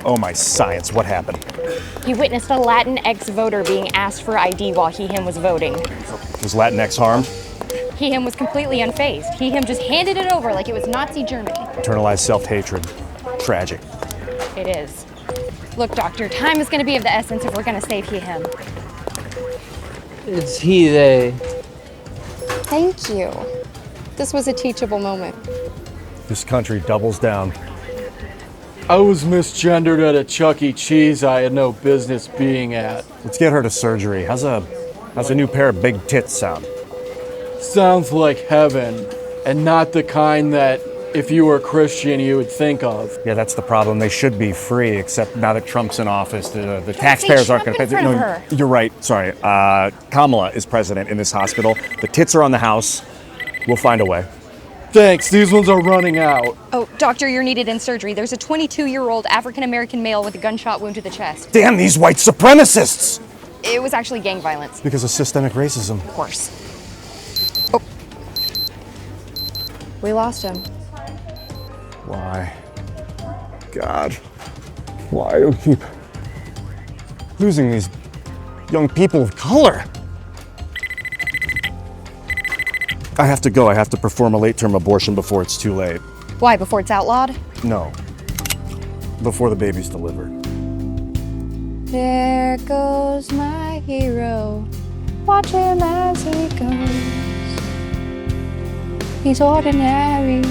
Oh, my science, what happened? He witnessed a Latinx voter being asked for ID while he/him was voting. Was Latinx harmed? He/him was completely unfazed. He/him just handed it over like it was Nazi Germany. Internalized self-hatred. Tragic. It is. Look, Doctor, time is going to be of the essence if we're going to save he/him. It's he, they. Thank you. This was a teachable moment. This country doubles down. I was misgendered at a Chuck E. Cheese I had no business being at. Let's get her to surgery. How's a new pair of big tits sound? Sounds like heaven, and not the kind that, if you were Christian, you would think of. Yeah, that's the problem. They should be free, except now that Trump's in office, the taxpayers aren't going to pay. No, you're right. Sorry. Kamala is president in this hospital. The tits are on the house. We'll find a way. Thanks, these ones are running out. Oh, Doctor, you're needed in surgery. There's a 22-year-old African-American male with a gunshot wound to the chest. Damn these white supremacists! It was actually gang violence. Because of systemic racism. Of course. Oh. We lost him. Why? God. Why do we keep losing these young people of color? I have to go. I have to perform a late-term abortion before it's too late. Why, before it's outlawed? No. Before the baby's delivered. There goes my hero. Watch him as he goes. He's ordinary.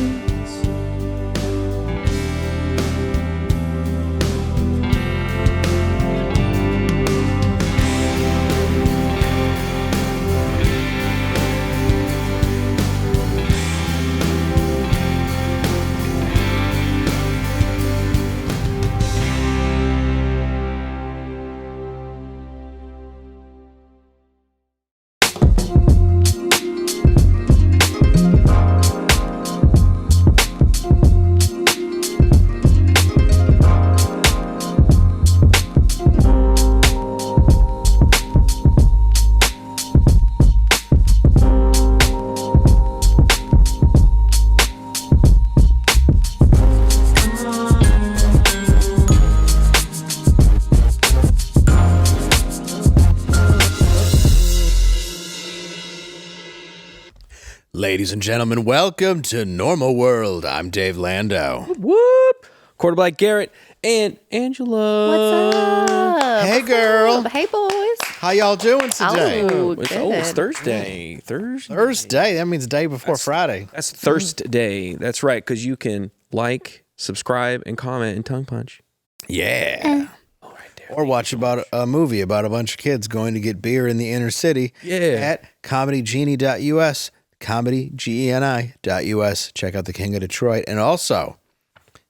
Ladies and gentlemen, welcome to Normal World. I'm Dave Landau. Whoop! Quarterback Garrett and Angela. What's up? Hey, girl. Hey, boys. How y'all doing today? It's Thursday. Thursday. That means day before Friday. That's Thursday. That's right, because you can like, subscribe, and comment and tongue punch. Yeah. Oh, right there. Or watch about a movie about a bunch of kids going to get beer in the inner city at comedygenie.us. comedygeni.us. Check out The King of Detroit. And also,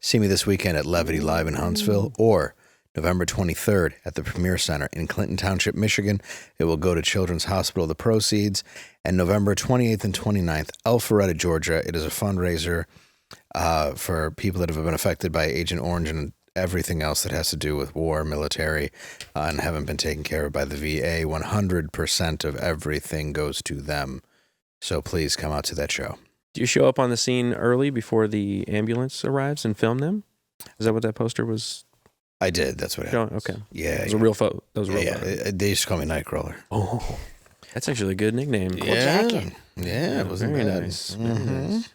see me this weekend at Levity Live in Huntsville or November 23rd at the Premier Center in Clinton Township, Michigan. It will go to Children's Hospital, the proceeds. And November 28th and 29th, Alpharetta, Georgia. It is a fundraiser for people that have been affected by Agent Orange and everything else that has to do with war, military, and haven't been taken care of by the VA. 100% of everything goes to them. So please come out to that show. Do you show up on the scene early before the ambulance arrives and film them? Is that what that poster was? I did. That's what happened. Okay. Yeah. It was a real photo. That was a real photo. They used to call me Nightcrawler. Oh, that's actually a good nickname. Cool jacket. Yeah, it was very nice. Very nice.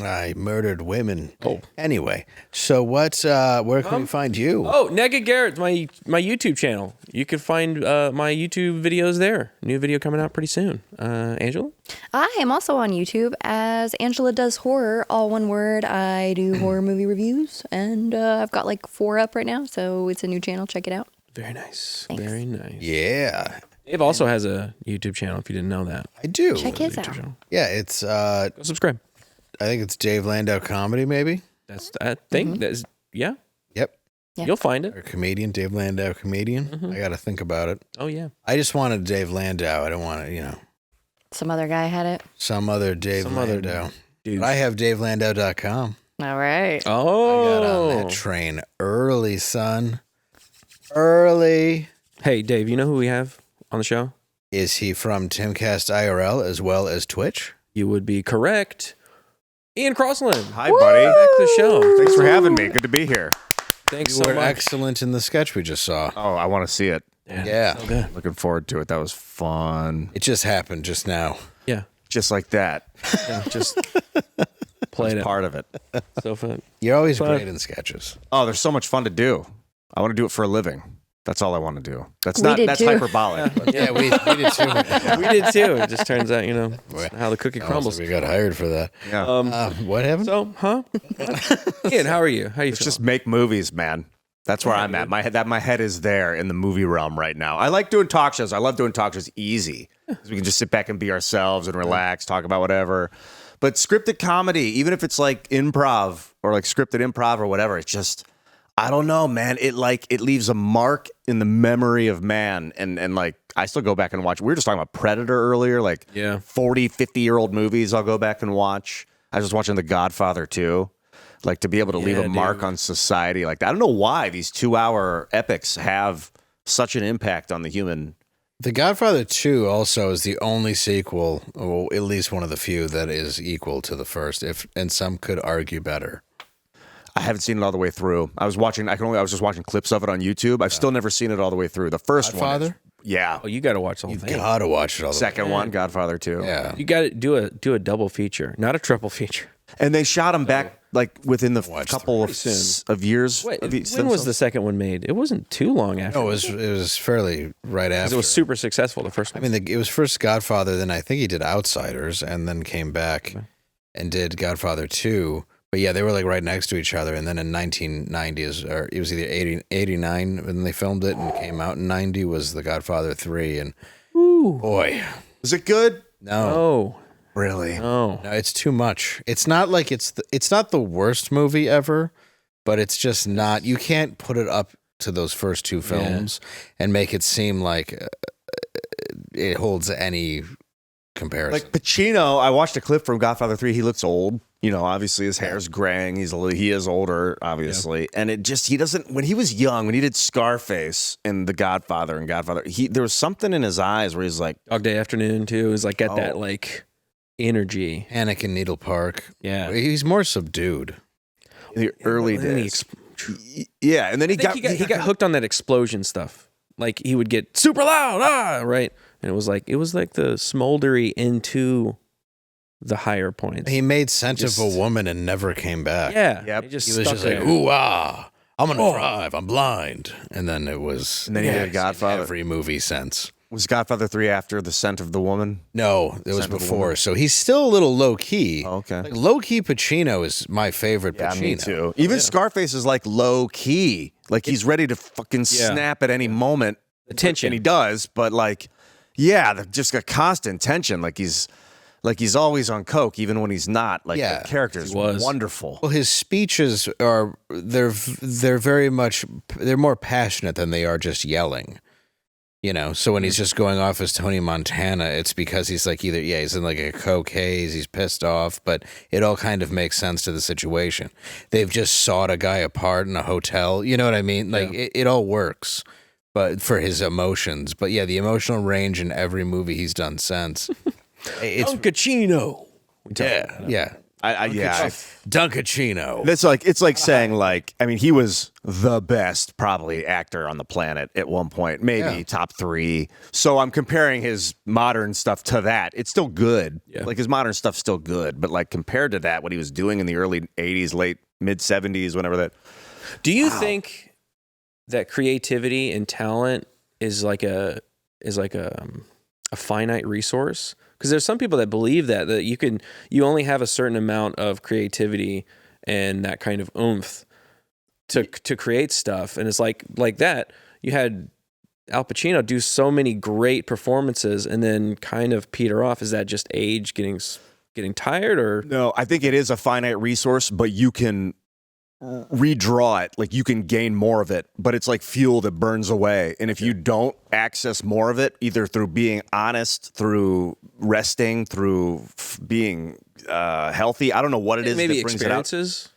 I murdered women. Oh. Anyway, so where can we find you? Oh, Naked Garrett, my YouTube channel. You can find my YouTube videos there. New video coming out pretty soon. Angela? I am also on YouTube as Angela Does Horror, all one word. I do horror movie reviews, and I've got like 4 up right now, so it's a new channel. Check it out. Very nice. Thanks. Very nice. Yeah. Dave also has a YouTube channel, if you didn't know that. I do. Check his out. Channel. Yeah, it's Go subscribe. I think it's Dave Landau Comedy, maybe. That's that thing. That's Yep. Yeah. You'll find it. Or comedian, Dave Landau Comedian. I got to think about it. Oh yeah. I just wanted Dave Landau. I don't want to, Some other guy had it. some other Dave Landau. Dude. But I have DaveLandau.com. All right. Oh. I got on that train early, son. Early. Hey, Dave. You know who we have on the show? Is he from Timcast IRL as well as Twitch? You would be correct. Ian Crossland. Hi, buddy. Back to the show. Thanks for having me. Good to be here. Thanks You so were much. excellent in the sketch we just saw. Oh, I want to see it. Yeah. So good. Looking forward to it. That was fun. It just happened just now. Yeah. Just like that. Yeah. Just played it. Part of it. So fun. You're always Fun. great in sketches. Oh, there's so much fun to do. I want to do it for a living. That's all I want to do. That's We not. did That's too. hyperbolic. but- Yeah, we did too. We did too. It just turns out, it's how the cookie crumbles. We got hired for that. Yeah. What happened? So, huh? Ian, how are you? How you Let's feeling? just make movies, man. That's where I'm at. My head is there in the movie realm right now. I like doing talk shows. I love doing talk shows easy. 'Cause we can just sit back and be ourselves and relax, talk about whatever. But scripted comedy, even if it's like improv or like scripted improv or whatever, it's just, I don't know, man. It leaves a mark in the memory of man. And like, I still go back and watch. We were just talking about Predator earlier, like 40, 50-year-old movies I'll go back and watch. I was just watching The Godfather too. Like, to be able to leave a mark on society like that. I don't know why these 2-hour epics have such an impact on the human. The Godfather 2 also is the only sequel, or at least one of the few, that is equal to the first, and some could argue better. I haven't seen it all the way through. I was just watching clips of it on YouTube. I've still never seen it all the way through. The first Godfather? one. Yeah. Oh, you got to watch the whole You've thing. got to watch it all the way. Second one, Godfather 2. Yeah. You got to do a double feature, not a triple feature. And they shot him back like within the couple of years. Wait, of when was the second one made? It wasn't too long after. No, it was fairly right after. It was super successful, the first one. I mean, it was first Godfather, then I think he did Outsiders, and then came back and did Godfather 2. But yeah, they were like right next to each other. And then in 1990, or it was either 89 when they filmed it and it came out in 90 was The Godfather 3. And boy, Was it good? no. Oh, Really? no. No, it's too much. It's not like it's not the worst movie ever, but it's just not. You can't put it up to those first two films and make it seem like it holds any comparison. Like Pacino, I watched a clip from Godfather 3. He looks old. Obviously his hair's graying. He is older, obviously. And it just, he doesn't, when he was young, when he did Scarface and The Godfather and Godfather, there was something in his eyes where he's like, Dog Day Afternoon, too, is like, got that, like, energy. Panic in Needle Park. Yeah. He's more subdued. in the early And then he days. Yeah. And then I think he got hooked on that explosion stuff. Like, he would get super loud, right? And it was like the smoldery into the higher points. He made Scent of a Woman and never came back. Yeah. Yep. He, just He was stuck just like, there. ooh, ah, I'm going to drive. I'm blind. And then it was. And then he did Godfather. Every movie since. Was Godfather 3 after The Scent of the Woman? No, it was Scent of a before. Woman. So he's still a little low key. Oh, okay. Like, low key Pacino is my favorite Yeah, Pacino. me too. Even Scarface is like low key. Like he's ready to fucking snap at any moment. The tension. And he does, but like, yeah, just a constant tension. Like he's always on coke, even when he's not. Like Yeah. the character's wonderful. Well, his speeches they're very much, they're more passionate than they are just yelling. So when he's just going off as Tony Montana, it's because he's like he's in like a coke haze, he's pissed off, but it all kind of makes sense to the situation. They've just sawed a guy apart in a hotel. You know what I mean? Like it all works, but for his emotions. But yeah, the emotional range in every movie he's done since. It's Dunkachino. yeah. Dunkachino. It's like saying like, I mean, he was the best probably actor on the planet at one point, maybe top 3. So I'm comparing his modern stuff to that. It's still good. Yeah. Like his modern stuff's still good, but like compared to that, what he was doing in the early 80s, mid 70s, whenever that. Do you think that creativity and talent is like a finite resource? Because there's some people that believe that you only have a certain amount of creativity and that kind of oomph to create stuff. And it's like that. You had Al Pacino do so many great performances and then kind of peter off. Is that just age getting tired, or No, I think it is a finite resource, but you can redraw it. Like you can gain more of it, but it's like fuel that burns away. And if you don't access more of it, either through being honest, through resting, through being healthy, I don't know what it is maybe that brings it out. experiences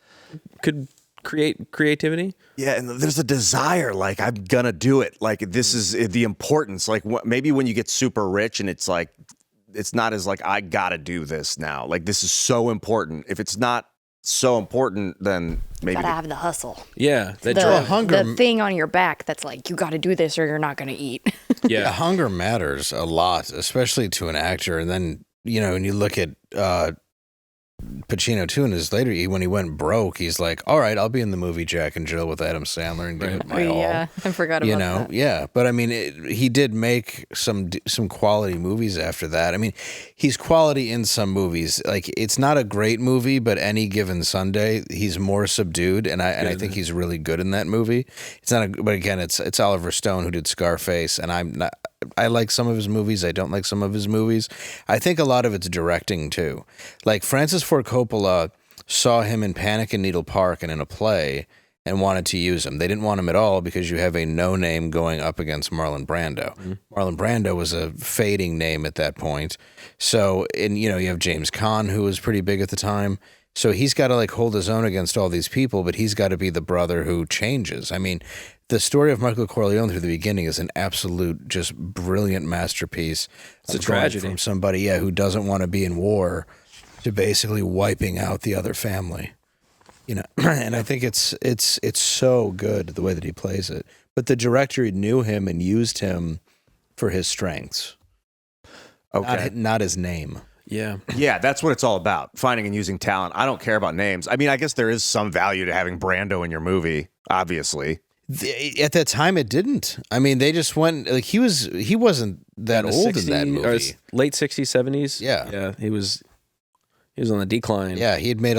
could create creativity? Yeah, and there's a desire, like I'm gonna do it. Like this is the importance. Like maybe when you get super rich and it's like, it's not as like, I gotta do this now. Like this is so important. If it's not so important, then maybe Gotta have the hustle. Yeah, that The, drive. hunger- the thing on your back that's like, you got to do this or you're not going to eat. Yeah, Hunger matters a lot, especially to an actor. And then, when you look at Pacino too, and his later, when he went broke, he's like, all right, I'll be in the movie Jack and Jill with Adam Sandler and give it my all. Yeah, I forgot about that. Yeah. But I mean, he did make some quality movies after that. I mean, he's quality in some movies. Like, it's not a great movie, but Any Given Sunday, he's more subdued, and I think he's really good in that movie. It's not, but again, it's Oliver Stone who did Scarface, and I like some of his movies. I don't like some of his movies. I think a lot of it's directing too. Like Francis Ford Coppola saw him in Panic in Needle Park and in a play and wanted to use him. They didn't want him at all because you have a no-name going up against Marlon Brando. Mm-hmm. Marlon Brando was a fading name at that point. So, and you have James Caan, who was pretty big at the time. So he's got to like hold his own against all these people, but he's got to be the brother who changes. I mean, the story of Michael Corleone through the beginning is an absolute, just brilliant masterpiece. It's a tragedy from somebody, who doesn't want to be in war to basically wiping out the other family. And I think it's so good the way that he plays it. But the director knew him and used him for his strengths. Okay, not his name. Yeah. Yeah, that's what it's all about. Finding and using talent. I don't care about names. I mean, I guess there is some value to having Brando in your movie, obviously. At that time, it didn't. I mean, they just went like he wasn't that old in that movie. Or late 60s, 70s. Yeah. Yeah, he was on the decline. Yeah, he had made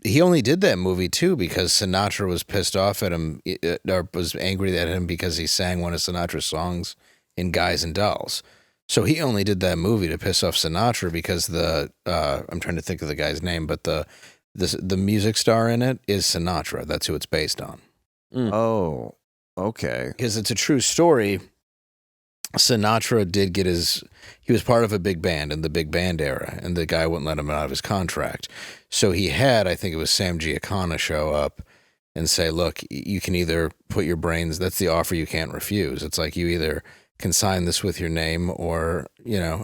he only did that movie too because Sinatra was pissed off at him or was angry at him because he sang one of Sinatra's songs in Guys and Dolls. So he only did that movie to piss off Sinatra because I'm trying to think of the guy's name, but the music star in it is Sinatra. That's who it's based on. Mm. Oh, okay. Because it's a true story. Sinatra did get he was part of a big band in the big band era, and the guy wouldn't let him out of his contract. So he had, I think it was Sam Giancana, show up and say, look, you can either put your brains, that's the offer you can't refuse. It's like you either can sign this with your name or,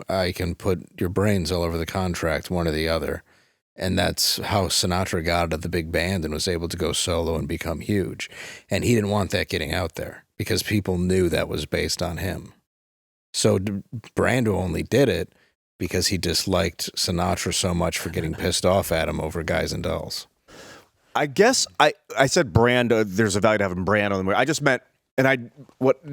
I can put your brains all over the contract, one or the other. And that's how Sinatra got out of the big band and was able to go solo and become huge. And he didn't want that getting out there because people knew that was based on him. So Brando only did it because he disliked Sinatra so much for getting pissed off at him over Guys and Dolls. I guess I said Brando. There's a value to having Brando in the movie. I just meant, and I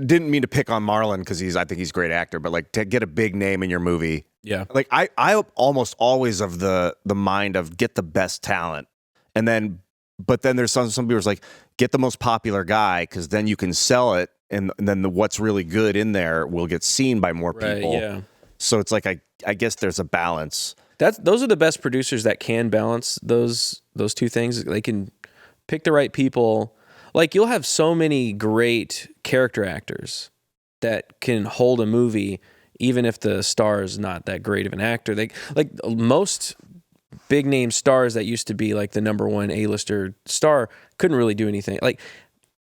didn't mean to pick on Marlon because I think he's a great actor, but like to get a big name in your movie. Yeah. Like I almost always of the mind of get the best talent, and then but then there's some people who's like get the most popular guy because then you can sell it, and then what's really good in there will get seen by more people. Yeah. So it's like I guess there's a balance. Those are the best producers that can balance those two things. They can pick the right people. Like you'll have so many great character actors that can hold a movie even if the star is not that great of an actor. They like most big name stars that used to be like the number one A-lister star couldn't really do anything. Like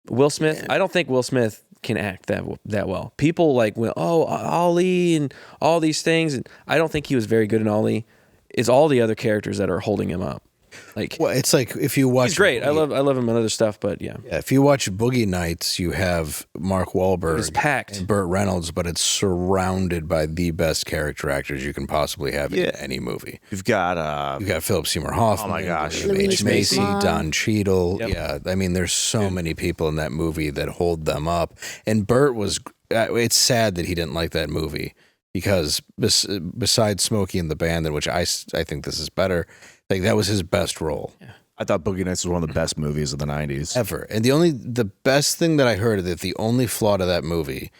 Will Smith, I don't think Will Smith can act that well. People like, Ali and all these things, and I don't think he was very good in Ali. It's all the other characters that are holding him up. Like, well, it's like if you watch, he's great. I love him on other stuff, but yeah. If you watch Boogie Nights, you have Mark Wahlberg, it's packed, and Burt Reynolds, but it's surrounded by the best character actors you can possibly have in any movie. You've got Philip Seymour Hoffman. Oh my gosh, H. Macy, Don Cheadle. Yep. Yeah, I mean, there's so many people in that movie that hold them up. And Burt was. It's sad that he didn't like that movie because besides Smokey and the Band, in which I think this is better. Like that was his best role. Yeah. I thought Boogie Nights was one of the best movies of the 90s. Ever. And the best thing that I heard that the only flaw to that movie,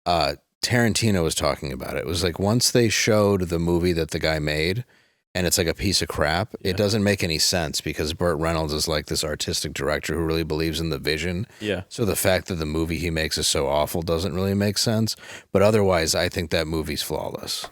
Tarantino was talking about it. It was like once they showed the movie that the guy made and it's like a piece of crap, it doesn't make any sense because Burt Reynolds is like this artistic director who really believes in the vision. Yeah. So the fact that the movie he makes is so awful doesn't really make sense. But otherwise, I think that movie's flawless.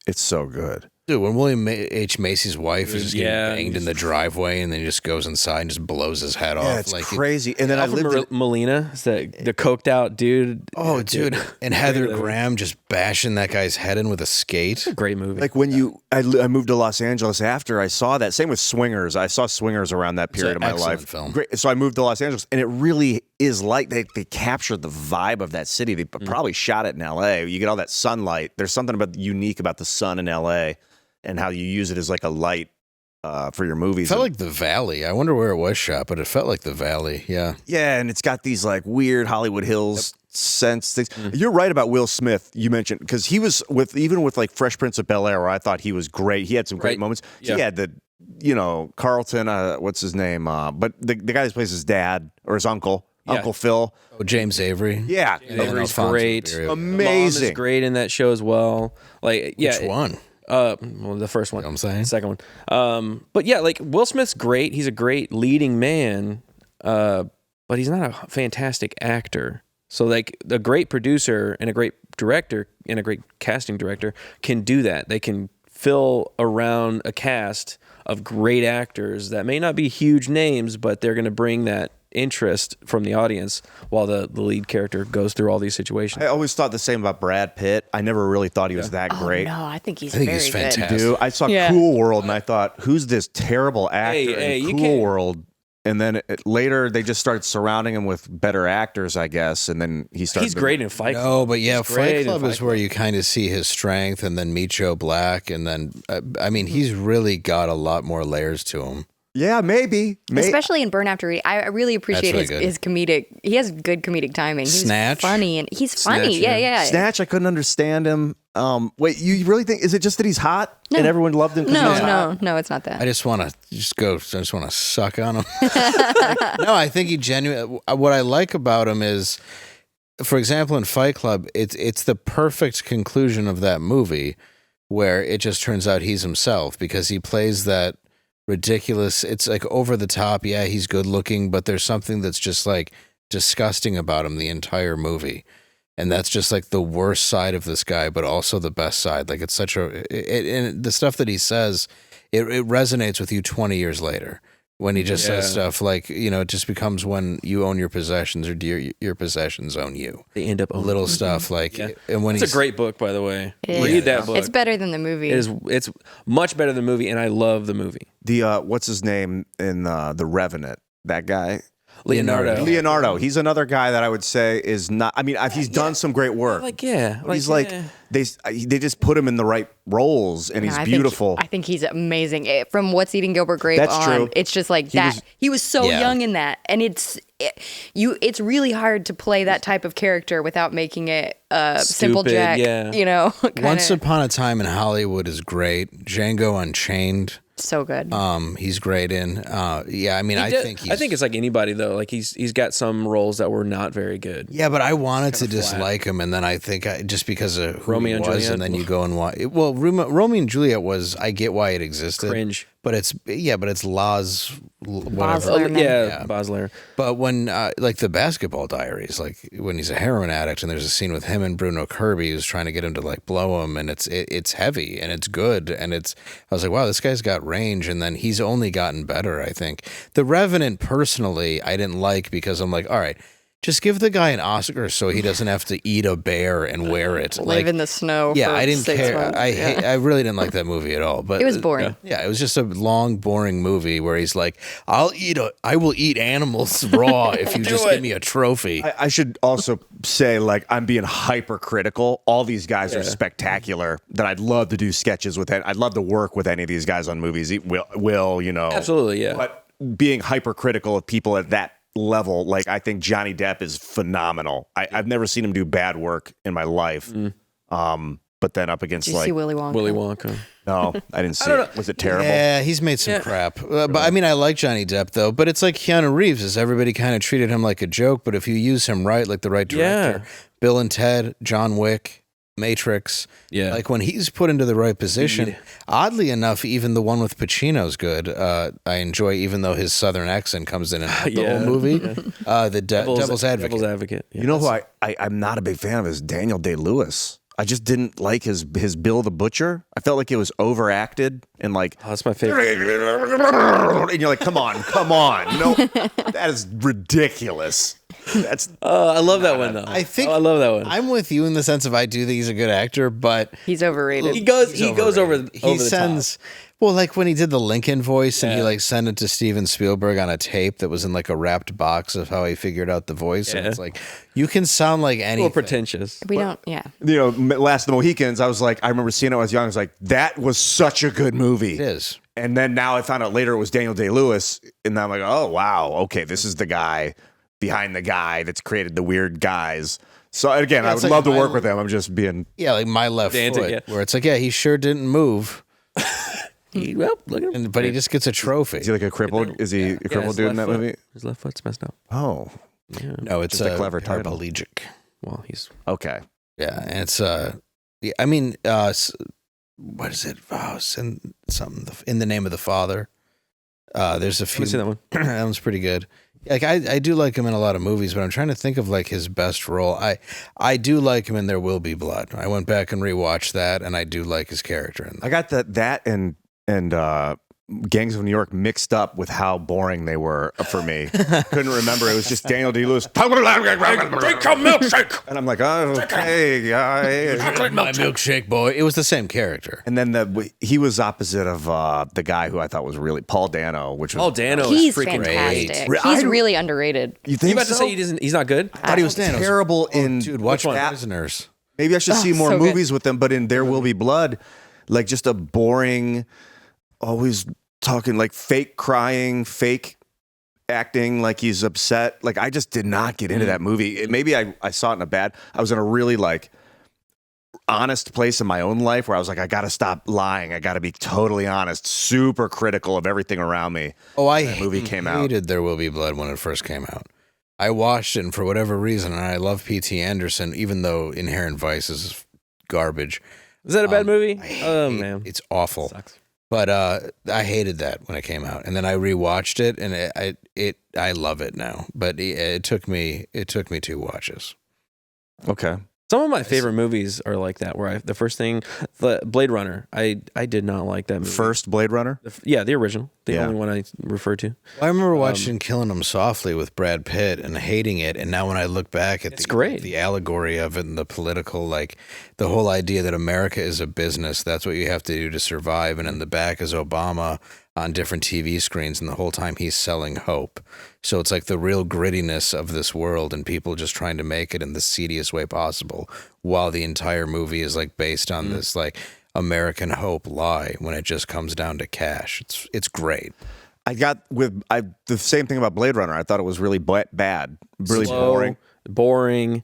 It's so good. Dude, when William H. Macy's wife is just getting Yeah, banged in the driveway and then he just goes inside and just blows his head off. Yeah, it's crazy. And then I Alfred lived Molina, is the coked out dude. Oh, dude. And Heather Graham just bashing that guy's head in with a skate. Great movie. like when I moved to Los Angeles after I saw that. Same with Swingers. I saw Swingers around that period of my excellent life. film. Great. So I moved to Los Angeles, and it really is like they captured the vibe of that city. They probably shot it in L.A. You get all that sunlight. There's something unique about the sun in L.A. and how you use it as like a light for your movies. It felt like the Valley. I wonder where it was shot, but it felt like the Valley. Yeah. Yeah, and it's got these like weird Hollywood Hills sense things. You're right about Will Smith. You mentioned because he was even with like Fresh Prince of Bel-Air, where I thought he was great. He had some great moments. Yeah. He had Carlton. What's his name? But the guy that plays his dad or his uncle, Uncle Phil. Oh, James Avery. Yeah, Avery's Alfonso great. Ribeiro. amazing. Mom is great in that show as well. Like, yeah, Which one? well, the first one. You know what I'm saying? The second one. But yeah, like Will Smith's great. He's a great leading man, but he's not a fantastic actor. So like a great producer and a great director and a great casting director can do that. They can fill around a cast of great actors that may not be huge names, but they're going to bring that interest from the audience while the lead character goes through all these situations. I always thought the same about Brad Pitt. I never really thought he was that great. No, I think he's I think very he's good. fantastic. Dude, I saw Yeah. Cool World and I thought, who's this terrible actor Hey, you in can't- Cool World? And then later they just started surrounding him with better actors, I guess. And then he started. He's great in Fight Club. No, but yeah, He's great Fight in Club Fight is where you kind of see his strength, and then Meet Joe Black, and then I mean, he's really got a lot more layers to him. Yeah, maybe. Especially in Burn After Reading. I really appreciate really good. his comedic. He has good comedic timing. He's Snatch? funny and he's funny. Snatch, Yeah, yeah. yeah. Snatch, I couldn't understand him. Wait, you really think? Is it just that he's hot and everyone loved him? 'cause he was hot? No, it's not that. I just want to suck on him. No, I think he genuinely. What I like about him is, for example, in Fight Club, it's the perfect conclusion of that movie, where it just turns out he's himself because he plays that ridiculous. It's like over the top. Yeah, he's good looking, but there's something that's just like disgusting about him the entire movie. And that's just like the worst side of this guy, but also the best side. Like it's such and the stuff that he says, it resonates with you 20 years later when he just says stuff like, it just becomes when you own your possessions or your possessions own you. They end up owning Little stuff like, and when It's a great book, by the way. It Read is. that book. It's better than the movie. It's much better than the movie, and I love the movie. The what's his name in The Revenant? That guy. Leonardo. He's another guy that I would say is not. I mean, he's done some great work. He's like they just put him in the right roles, and he's beautiful. I think he's amazing. From What's Eating Gilbert Grape That's on, true. it's just like that. He was so young in that, and it's really hard to play that type of character without making it simple Stupid, Jack. yeah. Once Upon a Time in Hollywood is great. Django Unchained. So good. He's great in. I think it's like anybody though. Like he's got some roles that were not very good. Yeah, but I wanted to dislike him, and then I think just because of who Romeo he and was, Juliet. and then you go and watch. Well, Romeo and Juliet was. I get why it existed. Cringe. But it's Laz, whatever. Bosler. Bosler. But when like the Basketball Diaries, like when he's a heroin addict, and there's a scene with him and Bruno Kirby who's trying to get him to like blow him, and it's heavy and it's good, and I was like, wow, this guy's got range, and then he's only gotten better. I think The Revenant personally I didn't like because I'm like, all right, just give the guy an Oscar so he doesn't have to eat a bear and wear it. Live in the snow. Yeah, for I didn't 6 care. months. I really didn't like that movie at all. But It was boring. Yeah, it was just a long, boring movie where he's like, I will eat animals raw if you just give me a trophy. I should also say, like, I'm being hypercritical. All these guys are spectacular. That I'd love to do sketches with. I'd love to work with any of these guys on movies. Will Absolutely, yeah. But being hypercritical of people at that level, like I think Johnny Depp is phenomenal. I've never seen him do bad work in my life. But then up against Did you see Willy Wonka? Willy Wonka. no, I didn't see it. Was it terrible? Yeah, he's made some crap. But I mean, I like Johnny Depp though. But it's like Keanu Reeves. Is everybody kind of treated him like a joke? But if you use him right, like the right director, Bill and Ted, John Wick, Matrix. Yeah. Like when he's put into the right position, oddly enough, even the one with Pacino's good. I enjoy, even though his southern accent comes in and out the whole movie. The Devil's Advocate. Devil's Advocate. Yeah, You know who I'm not a big fan of is Daniel Day-Lewis. I just didn't like his Bill the Butcher. I felt like it was overacted and like, Oh, that's my favorite. and you're like, come on. No, that is ridiculous. That's I love that one though. I think I love that one. I'm with you in the sense of I do think he's a good actor, but He's overrated. he goes over the he top. sends well, like when he did the Lincoln voice and he like sent it to Steven Spielberg on a tape that was in like a wrapped box of how he figured out the voice. And it's like you can sound like A anything. little pretentious. We don't, yeah. Last of the Mohicans. I was like, I remember seeing it when I was young. I was like, that was such a good movie. It is. And then now I found out later it was Daniel Day-Lewis, and I'm like, oh wow, okay, this is the guy behind the guy that's created the weird guys. So again, I would like love to my- work with him. I'm just being Yeah, like my left Danzig, foot, yeah. where it's like, yeah, he sure didn't move, Well, look at him. but he just gets a trophy. Is he like a crippled? Is he a crippled his dude in left that foot. movie? His left foot's messed up. Oh, No, it's Just a clever title. paraplegic. Well, he's okay. Yeah, and it's yeah, I mean, what is it? Oh, in the name of the Father. There's a Let few. me see that one. That one's pretty good. Like I do like him in a lot of movies, but I'm trying to think of like his best role. I do like him in There Will Be Blood. I went back and rewatched that, and I do like his character in that. I got that and Gangs of New York mixed up with how boring they were for me. Couldn't remember. It was just Daniel Day-Lewis. Drink your milkshake. And I'm like, oh, okay, yeah. My milkshake boy. It was the same character. And then he was opposite of the guy who I thought was really Paul Dano, which was Oh, Dano He's is freaking fantastic. great. He's I- really underrated. You You think about to so? say he's not good? I thought he was Dano's- terrible in Dude, watch which one? Prisoners. Maybe I should see more so good. movies with him, but in There Will Be Blood, like just a boring, always talking like fake crying, fake acting like he's upset. Like I just did not get into that movie. Maybe I saw it I was in a really like honest place in my own life where I was like, I got to stop lying. I got to be totally honest, super critical of everything around me. Oh, I That movie came out. hated There Will Be Blood when it first came out. I watched it, and for whatever reason, and I love P.T. Anderson, even though Inherent Vice is garbage. Is that a bad movie? I Oh hate- man, It's awful. sucks. But I hated that when it came out, and then I rewatched it, and I love it now. But it took me 2 watches. Okay. Some of my favorite movies are like that. Where the first thing, the Blade Runner, I did not like that movie. First Blade Runner? The original, the Yeah. only one I refer to. I remember watching Killing Him Softly with Brad Pitt and hating it, and now when I look back at It's great. the allegory of it and the political, like the whole idea that America is a business, that's what you have to do to survive, and in the back is Obama on different TV screens, and the whole time he's selling hope. So it's like the real grittiness of this world and people just trying to make it in the seediest way possible, while the entire movie is like based on this like American hope lie when it just comes down to cash. It's great. I got the same thing about Blade Runner. I thought it was really bad, really Slow, boring.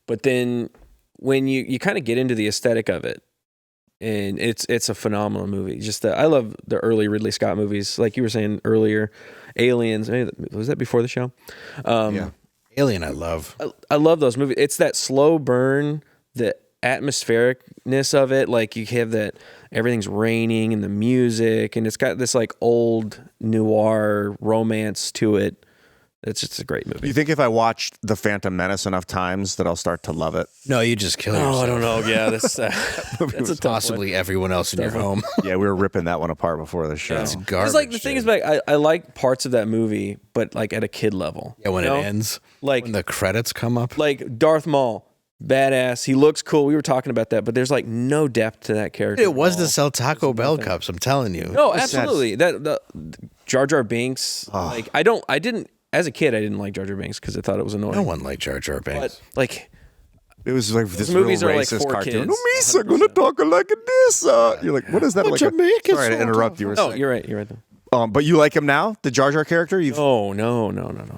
But then when you kind of get into the aesthetic of it, and it's a phenomenal movie. Just I love the early Ridley Scott movies, like you were saying earlier. Aliens, was that before the show? Yeah. Alien, I love. I love those movies. It's that slow burn, the atmosphericness of it. Like you have that everything's raining and the music, and it's got this like old noir romance to it. It's just a great Do movie. you think if I watched The Phantom Menace enough times that I'll start to love it? No, you just kill yourself. Oh, I don't know. Yeah, that's a tough Possibly everyone else in your home. Yeah, we were ripping that one apart before the show. It's one. garbage. It's like the thing dude. is, like I like parts of that movie, but like at a kid level. Yeah, when you it know? ends, like when the credits come up. like Darth Maul, badass. He looks cool. We were talking about that, but there's like no depth to that character. It was at to all. sell Taco Bell cups. I'm telling you. No, absolutely. That the Jar Jar Binks. Like I didn't. As a kid, I didn't like Jar Jar Binks because I thought it was annoying. No one liked Jar Jar Binks. But like, It was like this movies real are like racist for cartoon. kids, No, Misa gonna talk like this. You're like, what is that? But Like Jamaica's sorry to so interrupt tough. you. Were no, saying. you're right. You're right. Though. But you like him now, the Jar Jar character? No.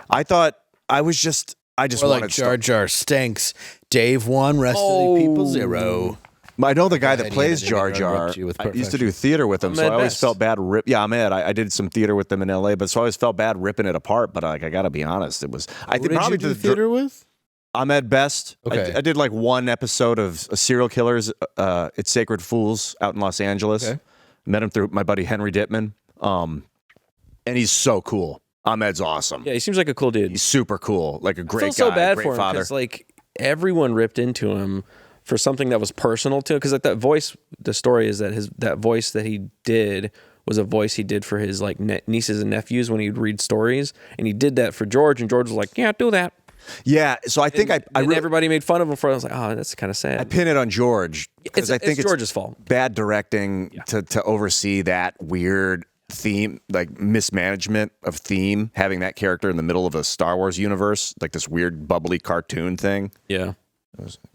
I thought I just Or wanted like Jar Jar stinks. Dave 1, rest of the people 0. I know the guy that Eddie, plays I didn't Jar mean to Jar. interrupt you with I used to do professional- theater with him, so Ahmed I always Best. felt bad. Yeah, Ahmed. I did some theater with them in L.A., but so I always felt bad ripping it apart. But like, I got to be honest, it was. I Who think did probably you do the theater with? Ahmed Best. Okay. I did like one episode of Serial Killers. It's Sacred Fools out in Los Angeles. Okay. Met him through my buddy Henry Dittman, and he's so cool. Ahmed's awesome. Yeah, he seems like a cool dude. He's super cool, like a I great feel so guy, bad great for him father. because like everyone ripped into him for something that was personal to, because like that voice, the story is that that voice that he did was a voice he did for his like nieces and nephews when he'd read stories, and he did that for George, and George was like, yeah, do that. Yeah, so I think everybody made fun of him for it. I was like, oh, that's kind of sad. I pin it on George because I think it's George's fault. Bad directing to oversee that weird theme, like mismanagement of theme, having that character in the middle of a Star Wars universe, like this weird bubbly cartoon thing. Yeah,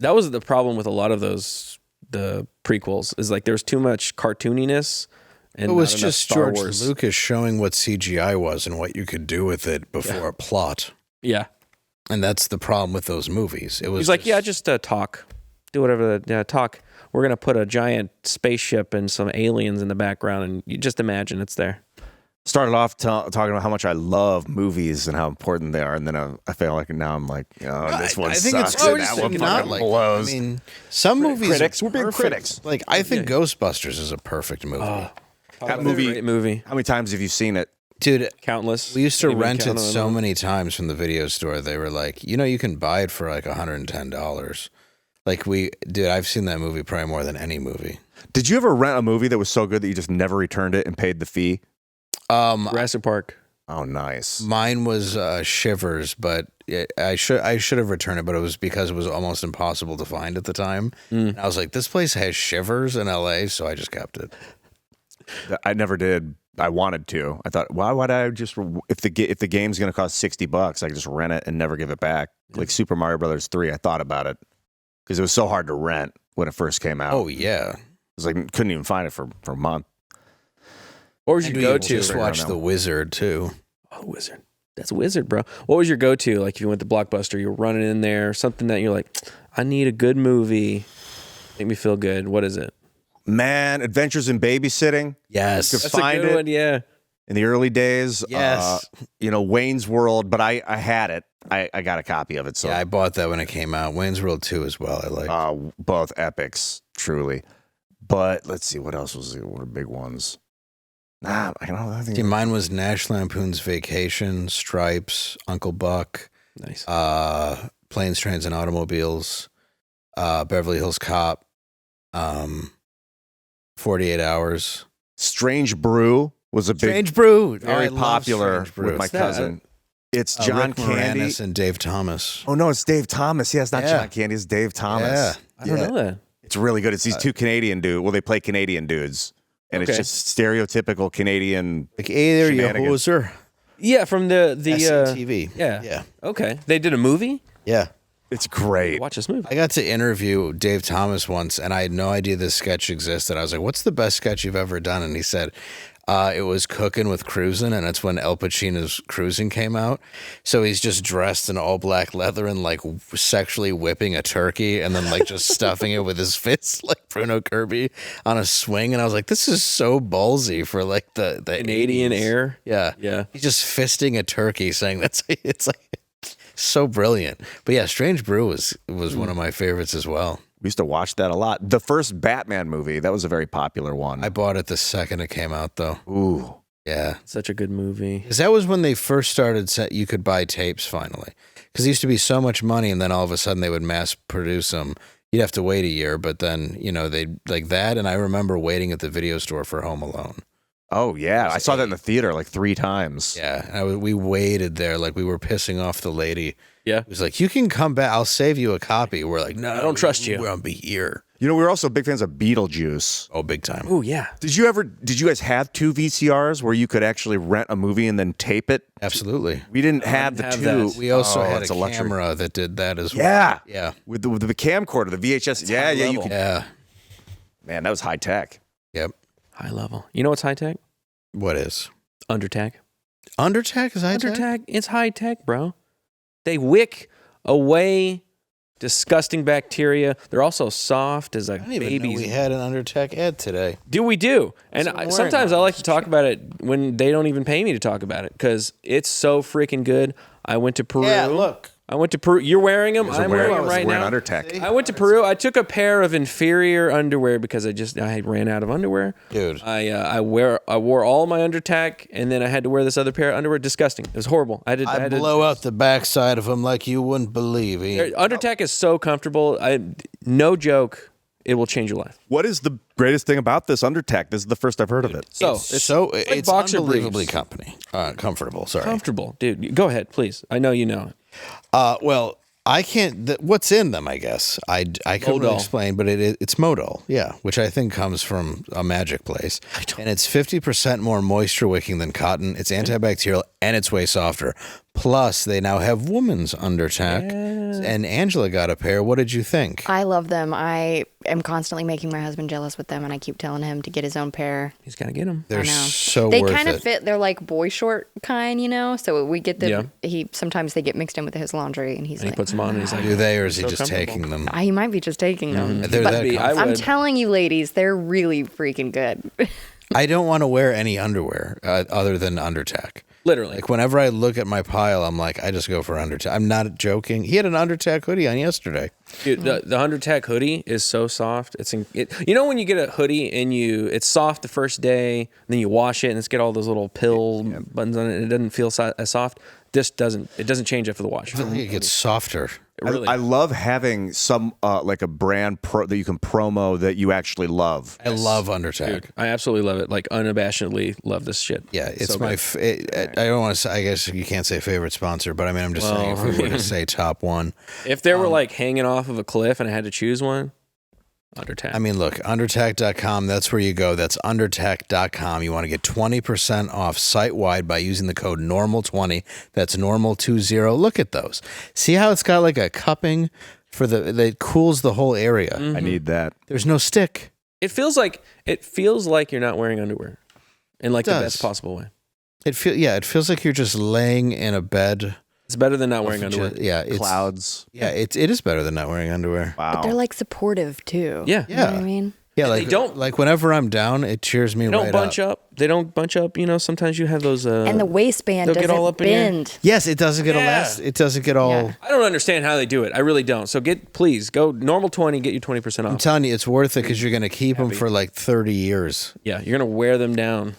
that was the problem with a lot of the prequels. Is like there's too much cartooniness. And it was just Star George Wars. Lucas showing what CGI was and what you could do with it before a plot. Yeah. And that's the problem with those movies. It was He's like, just talk. Do whatever. Talk. We're going to put a giant spaceship and some aliens in the background, and you just imagine it's there. Started off talking about how much I love movies and how important they are, and then I feel like now I'm like, this one sucks. It's And that one not fucking blows. I mean, some movies critics. are We're being perfect. critics. Like, I think Ghostbusters is a perfect movie. That Great movie. How many times have you seen it? Dude, Countless. we used to Can't even rent count it on so them. many times from the video store. They were like, you can buy it for like $110. Like dude, I've seen that movie probably more than any movie. Did you ever rent a movie that was so good that you just never returned it and paid the fee? Jurassic Park. Oh, nice. Mine was Shivers, but I should have returned it, but it was because it was almost impossible to find at the time. And I was like, this place has Shivers in LA, so I just kept it. I never did. I wanted to. I thought, why would I just, if the game's going to cost $60, I could just rent it and never give it back. Like Super Mario Brothers 3, I thought about it because it was so hard to rent when it first came out. Oh, yeah. It was like, couldn't even find it for a month. What was your go-to? Just watch The Wizard, too. Oh, Wizard. That's Wizard, bro. What was your go-to? Like if you went to Blockbuster, you were running in there, something that you're like, I need a good movie. Make me feel good. What is it? Man, Adventures in Babysitting. Yes. Could That's find a good it one, yeah. in the early days. Yes. Wayne's World, but I had it. I got a copy of it. So Yeah, I bought that when it came out. Wayne's World 2 as well. I like. both epics, truly. But let's see, what else was what are big ones? I think See, mine was National Lampoon's Vacation, Stripes, Uncle Buck, Nice. Planes, Trains, and Automobiles, Beverly Hills Cop, 48 Hours. Strange Brew was a Strange Brew. very I love popular Strange Brew. with my What's that? cousin. It's John Rick Candy. Moranis and Dave Thomas. Oh no, it's Dave Thomas. Yeah, it's not Yeah. John Candy. It's Dave Thomas. Yeah. I don't know that. It's really good. It's these two Canadian dudes. Well, they play Canadian dudes, and Okay. it's just stereotypical Canadian. Like, hey there, you Shenanigans. hoser. Yeah, from the SCTV. yeah. Yeah. Okay. They did a movie? Yeah. It's great. Watch this movie. I got to interview Dave Thomas once, and I had no idea this sketch existed. I was like, what's the best sketch you've ever done? And he said, it was Cooking with Cruising, and it's when Al Pacino's Cruising came out. So he's just dressed in all black leather and like sexually whipping a turkey and then like just stuffing it with his fists like Bruno Kirby on a swing. And I was like, this is so ballsy for like the Canadian 80s. air. Yeah. Yeah. He's just fisting a turkey saying it's like so brilliant. But yeah, Strange Brew was one of my favorites as well. We used to watch that a lot. The first Batman movie, that was a very popular one. I bought it the second it came out, though. Ooh. Yeah. Such a good movie. Because that was when they first started, you could buy tapes finally. Because it used to be so much money, and then all of a sudden they would mass produce them. You'd have to wait a year, but then, they'd like that. And I remember waiting at the video store for Home Alone. Oh, yeah. I saw that in the theater like 3 times. Yeah. And we waited there like we were pissing off the lady. Yeah. It was like, you can come back. I'll save you a copy. We're like, no, I don't trust you. We're going to be here. We were also big fans of Beetlejuice. Oh, big time. Oh, yeah. Did you guys have 2 VCRs where you could actually rent a movie and then tape it? Absolutely. We didn't have the have 2. that. We also had it's a luxury. camera that did that as well. Yeah. Yeah. With the camcorder, the VHS. Yeah, you level. could. Yeah. Man, that was high tech. Yep. High level. You know what's high tech? What is? Undertag. Undertag is high tech? Undertag. It's high tech, bro. They wick away disgusting bacteria. They're also soft as a I didn't even know baby's. we had an Undertag ad today. We do. And what I'm sometimes wearing I like to talk about it when they don't even pay me to talk about it because it's so freaking good. I went to Peru. Yeah, look. I went to Peru. You're wearing them. I'm wearing them right wearing now. Undertech. I went to Peru. I took a pair of inferior underwear because I ran out of underwear. Dude. I wore all my Undertech, and then I had to wear this other pair of underwear. Disgusting. It was horrible. I had blow out the backside of them like you wouldn't believe. Undertech is so comfortable. No joke. It will change your life. What is the greatest thing about this Undertech? This is the first I've heard of it. It's boxer unbelievably briefs. comfortable. Sorry. Comfortable, dude. Go ahead, please. I know you know it. Well, I can't. What's in them? I guess I couldn't really explain, but it's modal, yeah, which I think comes from a magic place, and it's 50% more moisture wicking than cotton. It's antibacterial and it's way softer. Plus, they now have women's Undertech, and Angela got a pair. What did you think? I love them. I am constantly making my husband jealous with them, and I keep telling him to get his own pair. He's got to get them. They're so They worth kind of it. fit. They're like boy short kind, So we get them. Yeah. Sometimes they get mixed in with his laundry, and he's And he like, puts them on, and he's like, Do they, or is he so just comfortable. taking them? he might be just taking them. They're that comfortable. I I'm would. telling you, ladies, they're really freaking good. I don't want to wear any underwear other than Undertech. Literally. Like whenever I look at my pile, I'm like, I just go for Undertech. I'm not joking. He had an Undertech hoodie on yesterday. Dude, the Undertech hoodie is so soft. You know when you get a hoodie and it's soft the first day, and then you wash it and it's got all those little pill buttons on it, and it doesn't feel as soft. This doesn't. It doesn't change after the wash. I think it gets softer. Really. I love having some like a brand that you can promo that you actually love. I love Undertech. Dude, I absolutely love it. Like unabashedly love this shit. Yeah, it's So my. good. I don't want to say. I guess you can't say favorite sponsor, but I mean, I'm just saying if we were to say top one. If they were like hanging off of a cliff and I had to choose one, Undertech. I mean, look, undertech.com, that's where you go. That's undertech.com. You want to get 20% off site-wide by using the code NORMAL20. That's NORMAL20. Look at those. See how it's got like a cupping that cools the whole area. I need that. There's no stick. It feels like you're not wearing underwear in like the best possible way. It feels like you're just laying in a bed. It's better than not wearing underwear. It's Clouds. Yeah, it is better than not wearing underwear. Wow. But they're like supportive too. Yeah. You know what I mean? Yeah, They don't- like whenever I'm down, it cheers me They don't right bunch up. up. They don't bunch up. Sometimes you have those. And the waistband they'll get doesn't all up in your- bend. Yes, it doesn't get Yeah. It doesn't get all. Yeah. I don't understand how they do it. I really don't. So please go normal 20, get you 20% I'm off. telling you, it's worth it because you're going to keep them for like 30 years. Yeah, you're gonna wear them down.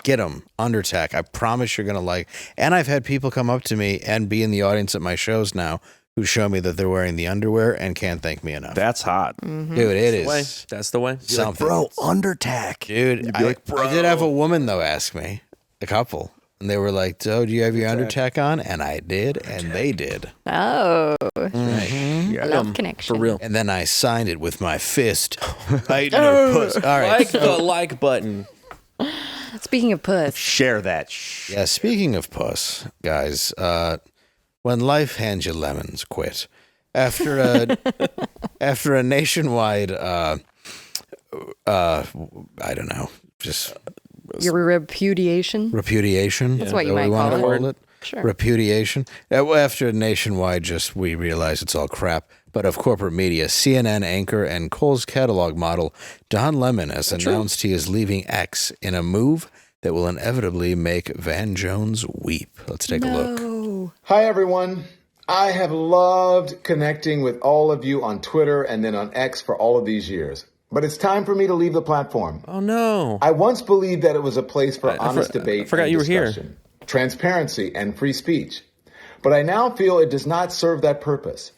Get them, Undertech. I promise you're going to like. And I've had people come up to me and be in the audience at my shows now who show me that they're wearing the underwear and can't thank me enough. That's hot. Dude, it Way. is That's the way. something. Undertech. Dude, I did have a woman, though, ask me, a couple. And they were like, "Oh, do you have your Undertech on?" And I did, and they did. Oh, Yeah. love connection. For real. And then I signed it with my fist. Right in her puss. All right. Like the like button. Speaking of puss, Share that. Yeah, speaking of puss, guys, when life hands you lemons, quit. After a nationwide, I don't know, just your repudiation. repudiation. That's what you Is that might wanna call it. call it. Sure. Repudiation. After a nationwide, we realize it's all crap. But of corporate media, CNN anchor and Kohl's catalog model Don Lemon has announced he is leaving X in a move that will inevitably make Van Jones weep. Let's take a look. Hi, everyone. I have loved connecting with all of you on Twitter and then on X for all of these years. But it's time for me to leave the platform. Oh no. I once believed that it was a place for I honest debate I forgot and you were here. discussion, transparency, and free speech. But I now feel it does not serve that purpose.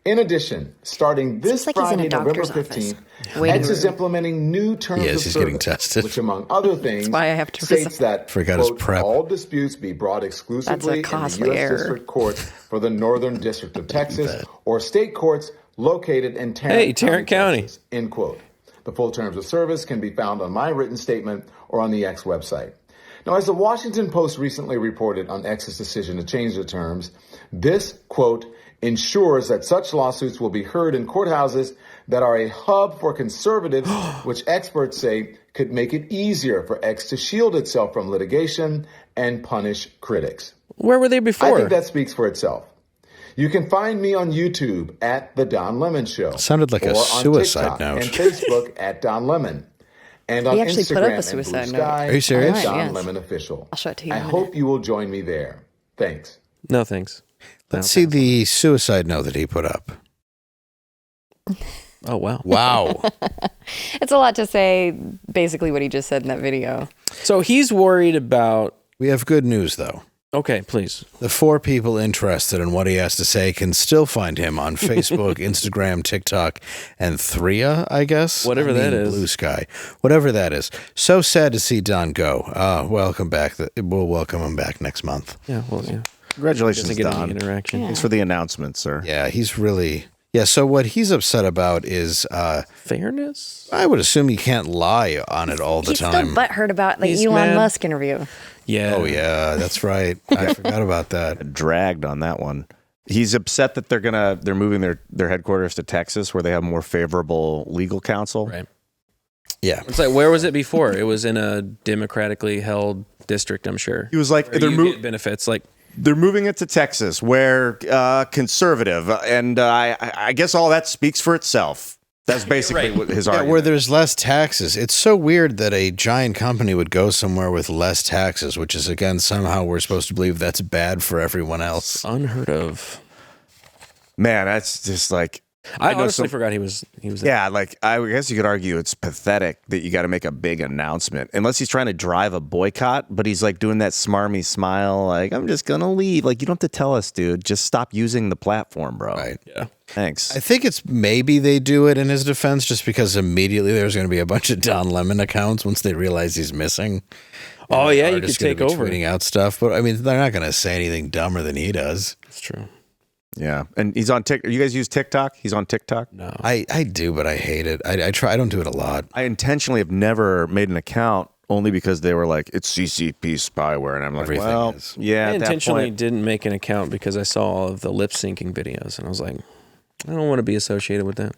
In addition, starting this Seems like he's in Friday, a November doctor's office. 15th, Waiting X is room. implementing new terms Yes, of he's service, getting tested. which, among other things, why I have to states resign. that, Forgot his quote, prep. all disputes be brought exclusively in the costly U.S. error. District Court for the Northern District of Texas or state courts located in Hey, Tarrant County. Texas, end quote. The full terms of service can be found on my written statement or on the X website. Now, as the Washington Post recently reported on X's decision to change the terms, this, quote, ensures that such lawsuits will be heard in courthouses that are a hub for conservatives, which experts say could make it easier for X to shield itself from litigation and punish critics. Where were they before? I think that speaks for itself. You can find me on YouTube at The Don Lemon Show. Sounded like a or on suicide TikTok note. and Facebook at Don Lemon. And on He actually Instagram put up a and suicide Blue note. Sky Are you serious? at Don Yes. Lemon Official. I'll show it to you I in a minute. hope you will join me there. Thanks. No thanks. Let's see the suicide note that he put up. Oh, wow. Wow. It's a lot to say, basically what he just said in that video. So he's worried about... We have good news, though. Okay, please. The 4 people interested in what he has to say can still find him on Facebook, Instagram, TikTok, and Threa, I guess? Whatever that is. Blue Sky. Whatever that is. So sad to see Don go. Welcome back. We'll welcome him back next month. Yeah, well, yeah. Congratulations, Doesn't get Don. any interaction. Thanks for the announcement, sir. Yeah, he's really... Yeah, so what he's upset about is... Fairness? I would assume he can't lie on it all the He's time. still butthurt about the He's Elon mad. Musk interview. Yeah. Oh, yeah, that's right. I forgot about that. Dragged on that one. He's upset that they're moving their headquarters to Texas, where they have more favorable legal counsel. Right. Yeah. It's like, where was it before? It was in a democratically held district, I'm sure. He was like, Where you get benefits. Like, they're moving it to Texas, where conservative, and I guess all that speaks for itself. That's basically what his argument. Where there's less taxes. It's so weird that a giant company would go somewhere with less taxes, which is, again, somehow we're supposed to believe that's bad for everyone else. unheard of. Man, that's just like... I honestly forgot he was there. Yeah, like I guess you could argue it's pathetic that you got to make a big announcement, unless he's trying to drive a boycott. But he's like doing that smarmy smile, like I'm just gonna leave. Like you don't have to tell us, dude. Just stop using the platform, bro. Right. Yeah. Thanks. I think it's maybe they do it in his defense just because immediately there's going to be a bunch of Don Lemon accounts once they realize he's missing. Oh, yeah, you Artists could take gonna be over. tweeting out stuff, but I mean, they're not going to say anything dumber than he does. That's true. Yeah, and he's on TikTok. You guys use TikTok? He's on TikTok. No. I do, but I hate it. I try. I don't do it a lot. I intentionally have never made an account only because they were like, it's CCP spyware. And I'm like, Everything well, is. yeah, I at that intentionally point, didn't make an account because I saw all of the lip syncing videos and I was like, I don't want to be associated with that.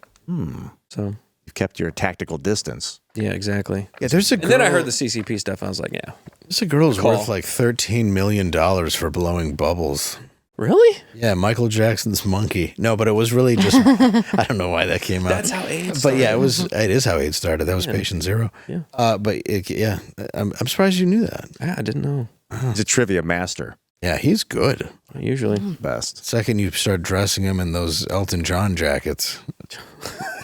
So, you've kept your tactical distance. yeah, exactly. Yeah, there's a girl. And then I heard the CCP stuff. I was like, yeah. There's a girl who's Call. worth like $13 million for blowing bubbles. Really? Yeah, Michael Jackson's Monkey. No, but it was really just, I don't know why that came out. That's how AIDS But yeah, started. it is how AIDS started. That was patient zero. Yeah. I'm surprised you knew that. I didn't know. He's a trivia master. Yeah, he's good. Usually. Best. Second you start dressing him in those Elton John jackets.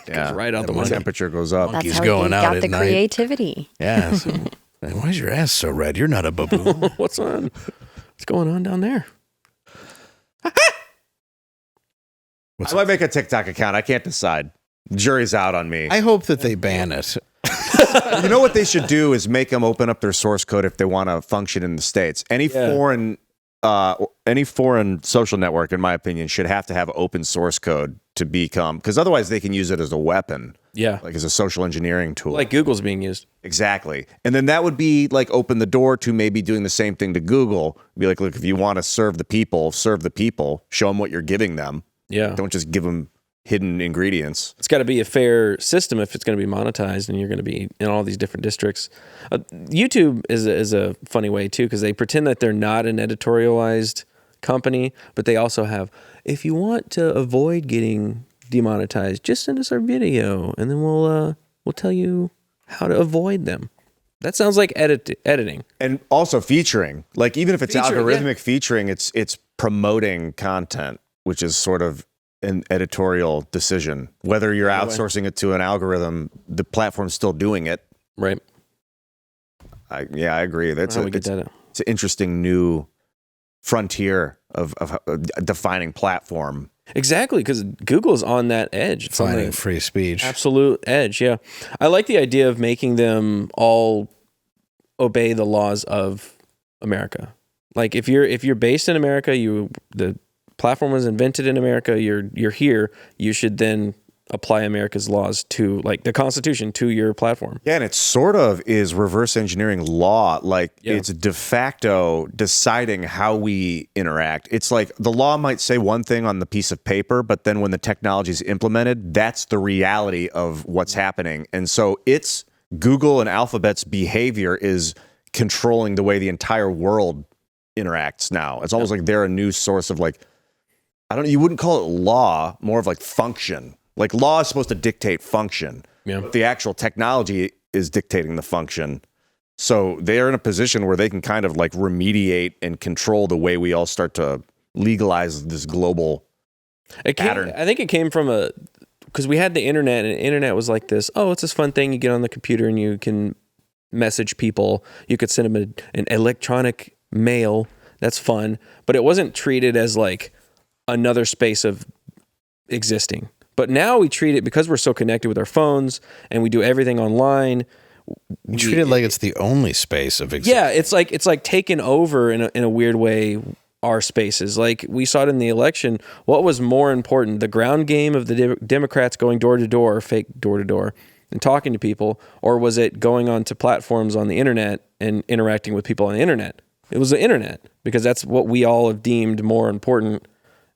Yeah. right out the when window. temperature goes up. That's He's how going he out got at the night. creativity. Yeah. So, why is your ass so red? You're not a baboon. What's on? What's going on down there? I might make a TikTok account. I can't decide. Jury's out on me. I hope that they ban it. You know what they should do is make them open up their source code if they want to function in the States. Any foreign social network, in my opinion, should have to have open source code to become, because otherwise they can use it as a weapon, Yeah. like as a social engineering tool. Like Google's being used. Exactly. And then that would be like open the door to maybe doing the same thing to Google. Be like, look, if you want to serve the people, show them what you're giving them. Yeah. Don't just give them hidden ingredients. It's got to be a fair system if it's going to be monetized and you're going to be in all these different districts. YouTube is a funny way too, because they pretend that they're not an editorialized company, but they also have, if you want to avoid getting demonetized, just send us our video and then we'll tell you how to avoid them. That sounds like editing. And also featuring. Like even if it's Featuring, algorithmic featuring, it's promoting content, which is sort of an editorial decision. Whether you're outsourcing it to an algorithm, the platform's still doing it. Right. I agree. That's How we get that out. it's an interesting new frontier of defining platform. Exactly, because Google's on that edge. It's on Finding the free speech. absolute edge, yeah. I like the idea of making them all obey the laws of America. Like if you're based in America, the platform was invented in America, you're here, you should then apply America's laws to, like, the Constitution to your platform. Yeah, and it sort of is reverse engineering law. Like Yeah. it's de facto deciding how we interact. It's like the law might say one thing on the piece of paper, but then when the technology is implemented, that's the reality of what's happening. And so it's Google and Alphabet's behavior is controlling the way the entire world interacts now. It's almost like they're a new source of, like, I don't know, you wouldn't call it law, more of like function. Like law is supposed to dictate function. Yeah. But the actual technology is dictating the function. So they're in a position where they can kind of like remediate and control the way we all start to legalize this global pattern. I think it came from because we had the internet, and the internet was like this, it's this fun thing. You get on the computer and you can message people. You could send them an electronic mail. That's fun. But it wasn't treated as like another space of existing. But now we treat it, because we're so connected with our phones and we do everything online. We treat it like it's the only space of existence. Yeah, it's like taken over in a weird way our spaces. Like we saw it in the election. What was more important, the ground game of the Democrats going door to door, fake door to door, and talking to people, or was it going onto platforms on the internet and interacting with people on the internet? It was the internet, because that's what we all have deemed more important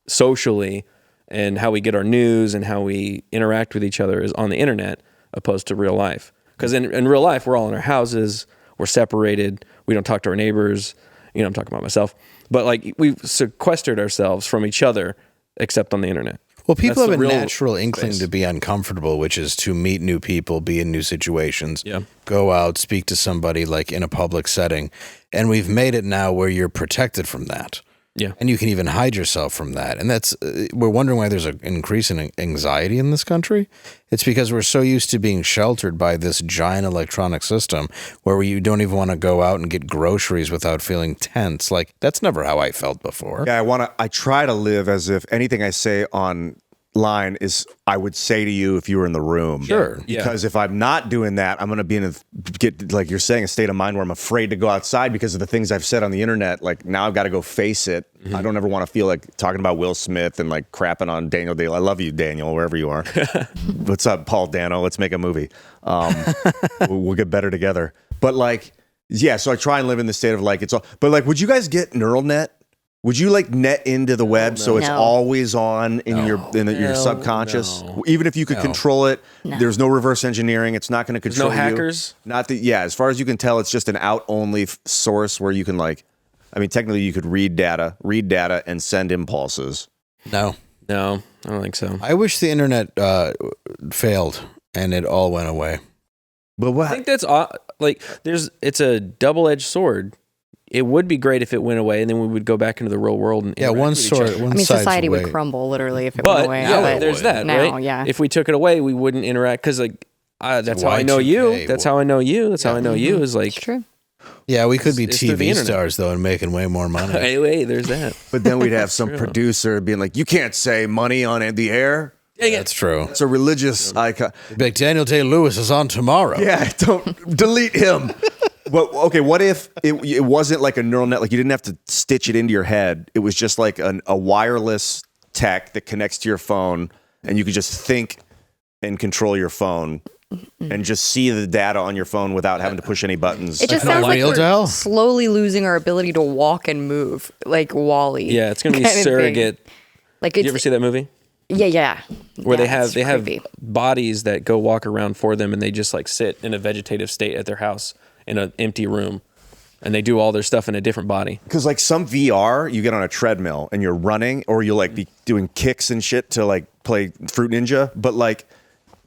socially, and how we get our news and how we interact with each other is on the internet opposed to real life. Because in real life, we're all in our houses, we're separated, we don't talk to our neighbors. I'm talking about myself. But like we've sequestered ourselves from each other except on the internet. Well, people That's have the a real natural inkling space. to be uncomfortable, which is to meet new people, be in new situations, Yeah. go out, speak to somebody like in a public setting. And we've made it now where you're protected from that. Yeah. And you can even hide yourself from that. And that's, we're wondering why there's an increase in anxiety in this country. It's because we're so used to being sheltered by this giant electronic system where you don't even want to go out and get groceries without feeling tense. Like, that's never how I felt before. Yeah, I try to live as if anything I say online is I would say to you if you were in the room. Sure. Because if I'm not doing that, I'm going to be get like you're saying, a state of mind where I'm afraid to go outside because of the things I've said on the internet. Like now I've got to go face it. Mm-hmm. I don't ever want to feel like talking about Will Smith and like crapping on Daniel Day. I love you, Daniel, wherever you are. What's up, Paul Dano? Let's make a movie. We'll get better together. But like, yeah, so I try and live in the state of like, it's all, but like, would you guys get neural net? Would you like net into the web so it's No. always on in your subconscious? No. Even if you could control it, there's no reverse engineering. It's not going to control no you. hackers? Not that, yeah, as far as you can tell, it's just an out-only source where you can like, I mean, technically you could read data and send impulses. No. No, I don't think so. I wish the internet failed and it all went away. But what? I think that's like it's a double-edged sword. It would be great if it went away, and then we would go back into the real world and interact One with each sword. other. One I mean, side's society away. would crumble literally if it went But away. yeah, but there's that, now, right? yeah. If we took it away, we wouldn't interact because like that's how I know you. Y2K. That's how I know you. That's how I know you. Is like It's true. Yeah, we could be It's through the TV internet. stars though and making way more money. hey, wait, there's that. But then we'd have some producer being like, you can't say money on the air. That's true. It's a religious icon. Like Daniel Day-Lewis is on tomorrow. Yeah, don't delete him. Well, okay, what if it wasn't like a neural net? Like you didn't have to stitch it into your head. It was just like a wireless tech that connects to your phone, and you could just think and control your phone and just see the data on your phone without having to push any buttons. It just Not sounds like real, we're Del? slowly losing our ability to walk and move, like Wall-E. Yeah, it's gonna be kind of thing. surrogate. Like Did it's you ever see that movie? yeah. Where Yeah, they have creepy. bodies that go walk around for them, and they just like sit in a vegetative state at their house in an empty room, and they do all their stuff in a different body. Because like some VR, you get on a treadmill and you're running, or you'll like be doing kicks and shit to like play Fruit Ninja. But like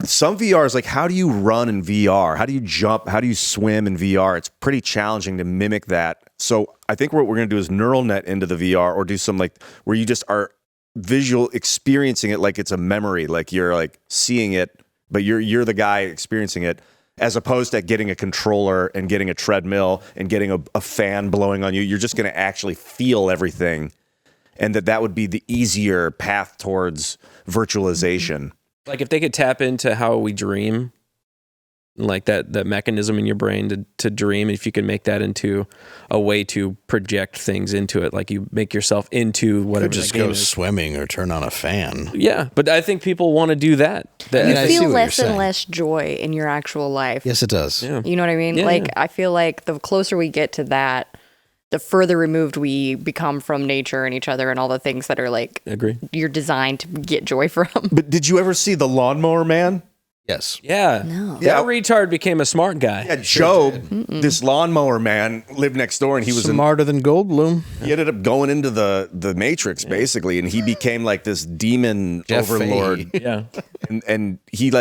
some VR is like, how do you run in VR? How do you jump? How do you swim in VR? It's pretty challenging to mimic that. So I think what we're going to do is neural net into the VR, or do some like where you just are visual experiencing it like it's a memory, like you're like seeing it, but you're the guy experiencing it, as opposed to getting a controller and getting a treadmill and getting a fan blowing on you. You're just going to actually feel everything, and that would be the easier path towards virtualization. Like if they could tap into how we dream, like that mechanism in your brain to dream, if you can make that into a way to project things into it, like you make yourself into whatever. Could just that game go is. swimming or turn on a fan. Yeah, but I think people want to do that. I mean, You I see feel what less you're and saying. less joy in your actual life. Yes, it does. Yeah. You know what I mean? Yeah, Like yeah. I feel like the closer we get to that, the further removed we become from nature and each other and all the things that are like Agree. you're designed to get joy from. But did you ever see The Lawnmower Man? Yes. Yeah. No. That Yeah. retard became a smart guy. Yeah, Job, this lawnmower man, lived next door, and he was Smarter than Goldblum. he ended up going into the Matrix basically, and he became like this demon Jeff overlord. Yeah. And he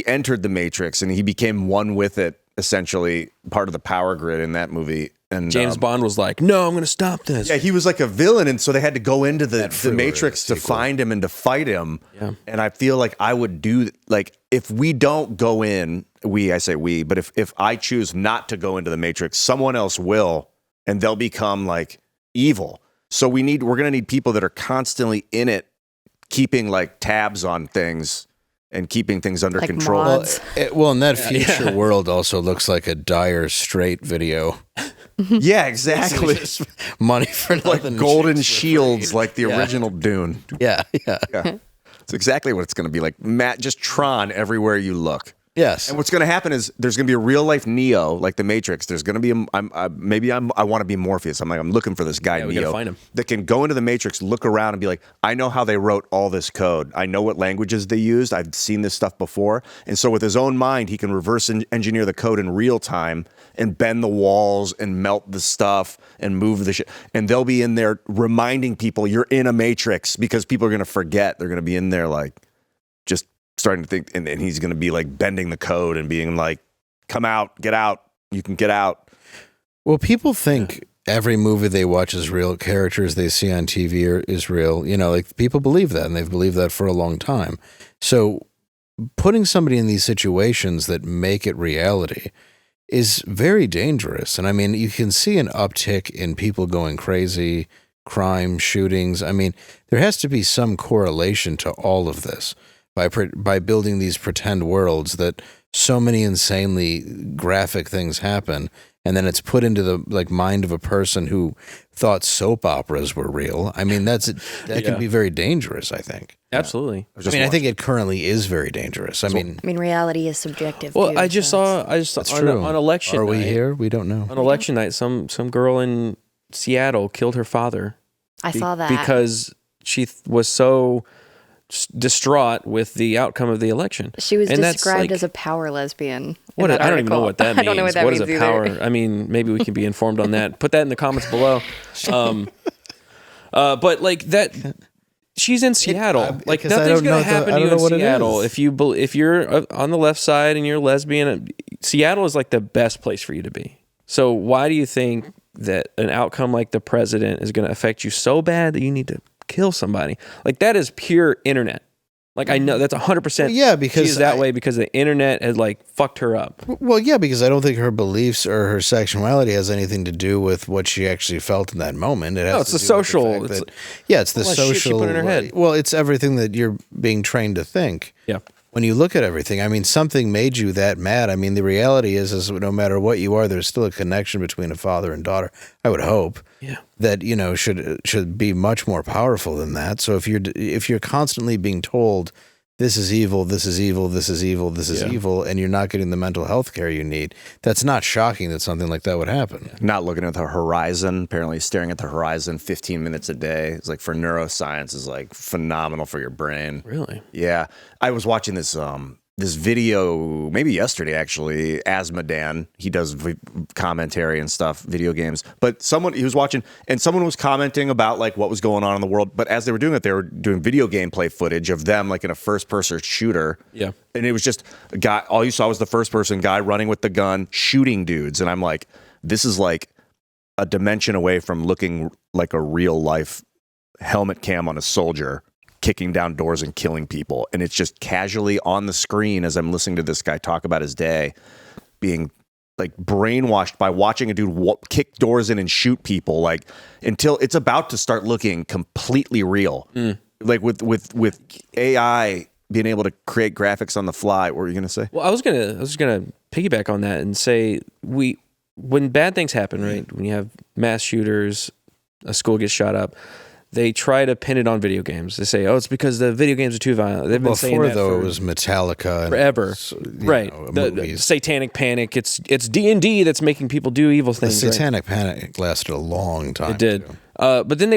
entered the Matrix and he became one with it, essentially part of the power grid in that movie. And James Bond was like, no, I'm going to stop this. Yeah, he was like a villain, and so they had to go into the Matrix to find him and to fight him. Yeah. And I feel like I would do, like, if we don't go in, I say we, but if I choose not to go into the Matrix, someone else will, and they'll become like evil. So we're going to need people that are constantly in it, keeping like tabs on things and keeping things under Like control. mods. Well, and that future world also looks like a Dire Straight video. Yeah, exactly. Money for Like nothing. golden chicks for shields, free. like the original Dune. Yeah. Yeah. It's exactly what it's going to be like. Matt, just Tron everywhere you look. Yes. And what's going to happen is there's going to be a real life Neo, like the Matrix. There's going to be I want to be Morpheus. I'm looking for this guy Yeah, we gotta Neo find him. that can go into the Matrix, look around, and be like, I know how they wrote all this code. I know what languages they used. I've seen this stuff before. And so with his own mind, he can reverse engineer the code in real time and bend the walls and melt the stuff and move the shit. And they'll be in there reminding people you're in a Matrix, because people are going to forget. They're going to be in there like just starting to think, and he's going to be like bending the code and being like, come out, get out, you can get out. Well, people think every movie they watch is real. Characters they see on TV is real. You know, like people believe that, and they've believed that for a long time. So putting somebody in these situations that make it reality is very dangerous. And I mean, you can see an uptick in people going crazy, crime, shootings. I mean, there has to be some correlation to all of this by building these pretend worlds that so many insanely graphic things happen, and then it's put into the like mind of a person who thought soap operas were real. I mean, that can be very dangerous, I think. Absolutely. I think it currently is very dangerous. I mean, reality is subjective. Well, too, I just so saw that's true. on election Are we night, here? We don't know. On election night, some girl in Seattle killed her father. I saw that. Because she was so distraught with the outcome of the election. She was And that's described like- as a power lesbian. What in that I don't even know article. what that means. I don't know what that means is a either. power? I mean, maybe we can be informed on that. Put that in the comments below. But like that, she's in Seattle. Like because I nothing's don't know going to happen to you in what it Seattle is. if you're on the left side and you're lesbian. Seattle is like the best place for you to be. So why do you think that an outcome like the president is going to affect you so bad that you need to kill somebody? Like that is pure internet. Like I know that's 100%. Well, yeah, because she's that way because the internet has like fucked her up. Well, yeah, because I don't think her beliefs or her sexuality has anything to do with what she actually felt in that moment. It has it's to the do with the social- fact it's that- yeah, it's the all that shit she social. put in her head. Well, it's everything that you're being trained to think. Yeah. When you look at everything, I mean, something made you that mad. I mean, the reality is no matter what you are, there's still a connection between a father and daughter. I would hope. Yeah. That should be much more powerful than that. So if you're constantly being told, this is evil, this is evil, this is evil, this is evil, and you're not getting the mental health care you need, that's not shocking that something like that would happen. Not looking at the horizon, apparently staring at the horizon 15 minutes a day is like for neuroscience is like phenomenal for your brain. Really? Yeah. I was watching this this video maybe yesterday actually. Asmodan, he does commentary and stuff, video games. But he was watching and someone was commenting about like what was going on in the world. But as they were doing it, they were doing video gameplay footage of them like in a first person shooter. Yeah. And it was just a guy. All you saw was the first person guy running with the gun, shooting dudes. And I'm like, this is like a dimension away from looking like a real life helmet cam on a soldier kicking down doors and killing people. And it's just casually on the screen as I'm listening to this guy talk about his day, being like brainwashed by watching a dude kick doors in and shoot people, like until it's about to start looking completely real. Like with AI being able to create graphics on the fly. What were you going to say? Well, I was gonna piggyback on that and say when bad things happen, right? When you have mass shooters, a school gets shot up, they try to pin it on video games. They say, "Oh, it's because the video games are too violent." They've been saying that though, it was Metallica and forever, right? The movies. Satanic Panic. It's D&D that's making people do evil The things. right? Satanic Panic lasted a long time. It did. too. But then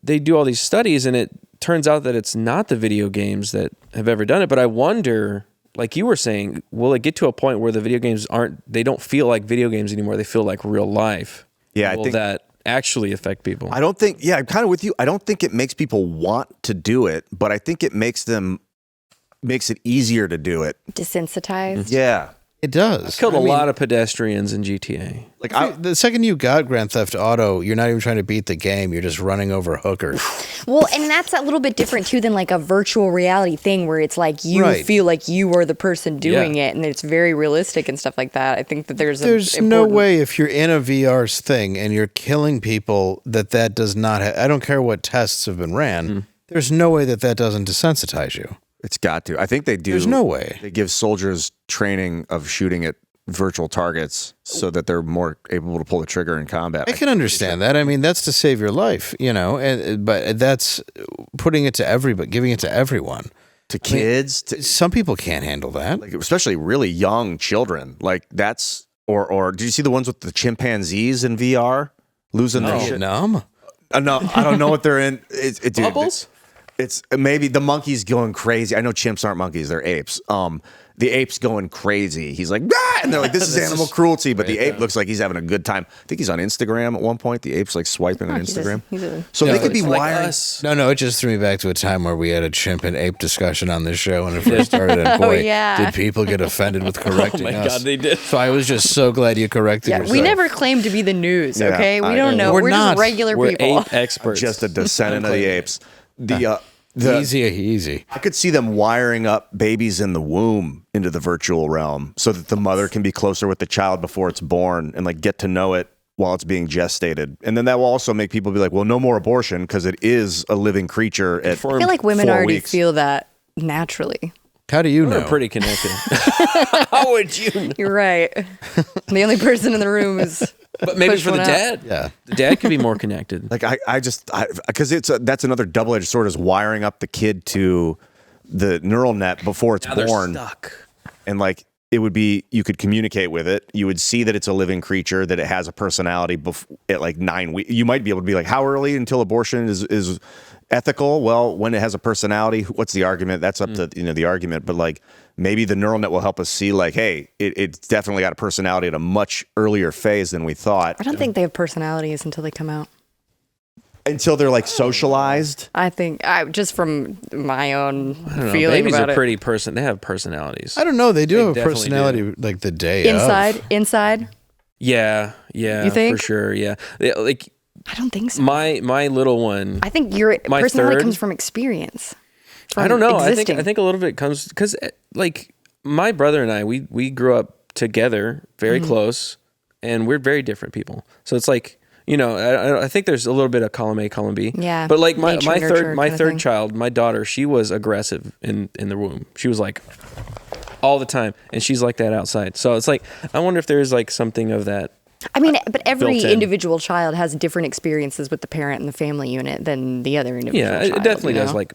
they do all these studies, and it turns out that it's not the video games that have ever done it. But I wonder, like you were saying, will it get to a point where the video games they don't feel like video games anymore? They feel like real life. Yeah, I will think that actually affect people? I don't think. Yeah, I'm kind of with you. I don't think it makes people want to do it, but I think it makes it easier to do it. Desensitized. Yeah. It does. Killed a lot of pedestrians in GTA. Like the second you got Grand Theft Auto, you're not even trying to beat the game. You're just running over hookers. Well, and that's a little bit different too than like a virtual reality thing where it's like you feel like you are the person doing it, and it's very realistic and stuff like that. I think that there's no way if you're in a VR thing and you're killing people that does not. I don't care what tests have been ran. There's no way that doesn't desensitize you. It's got to. I think they do. There's no way. They give soldiers training of shooting at virtual targets so that they're more able to pull the trigger in combat. I can understand that. I mean, that's to save your life, but that's putting it to everybody, giving it to everyone. To kids. Some people can't handle that. Like, especially really young children. Like that's, or did you see the ones with the chimpanzees in VR? Losing their shit? Numb? No, I don't know what they're in. Dude, Bubbles? It's maybe the monkey's going crazy. I know chimps aren't monkeys; they're apes. The ape's going crazy. He's like, ah! And they're like, this is animal cruelty, but the ape looks like he's having a good time. I think he's on Instagram at one point. The ape's like swiping on Instagram. So they could be wiring. No, it just threw me back to a time where we had a chimp and ape discussion on this show when it first started. And boy, did people get offended with correcting us. Oh my God, they did. So I was just so glad you corrected yourself. We never claim to be the news, okay? We don't know. We're just not. regular We're people. ape experts. Just a descendant of the apes. Easy. I could see them wiring up babies in the womb into the virtual realm so that the mother can be closer with the child before it's born and like get to know it while it's being gestated. And then that will also make people be like, well, no more abortion because it is a living creature at I feel like women 4 already weeks. feel that naturally. How do you know? We're pretty connected. How would you know? You're right. The only person in the room is. But maybe push for the one dad. Yeah. The dad could be more connected. Like because that's another double-edged sword is wiring up the kid to the neural net before it's born. They're stuck. And like it would be, you could communicate with it. You would see that it's a living creature, that it has a personality at like 9 weeks. You might be able to be like, how early until abortion is ethical? Well, when it has a personality, what's the argument? That's up to the argument. But like maybe the neural net will help us see like, hey, it's definitely got a personality at a much earlier phase than we thought. I don't think they have personalities until they come out. Until they're like socialized. I think just from my own feeling Babies about are it. pretty They have personalities. I don't know. They do have a definitely personality like the day of. Inside. Yeah. You think? For sure. Yeah. Like I don't think so. my little one. I think your My personality third- comes from experience. I don't know. Existing. I think a little bit comes because like my brother and I, we grew up together, very close, and we're very different people. So it's like, I think there's a little bit of column A, column B. Yeah. But like my Nature, nurture kind of third thing. child, my daughter, she was aggressive in the womb. She was like all the time, and she's like that outside. So it's like I wonder if there's like something of that. I mean, but every built in. individual child has different experiences with the parent and the family unit than the other individual Yeah, child. it definitely you does know? like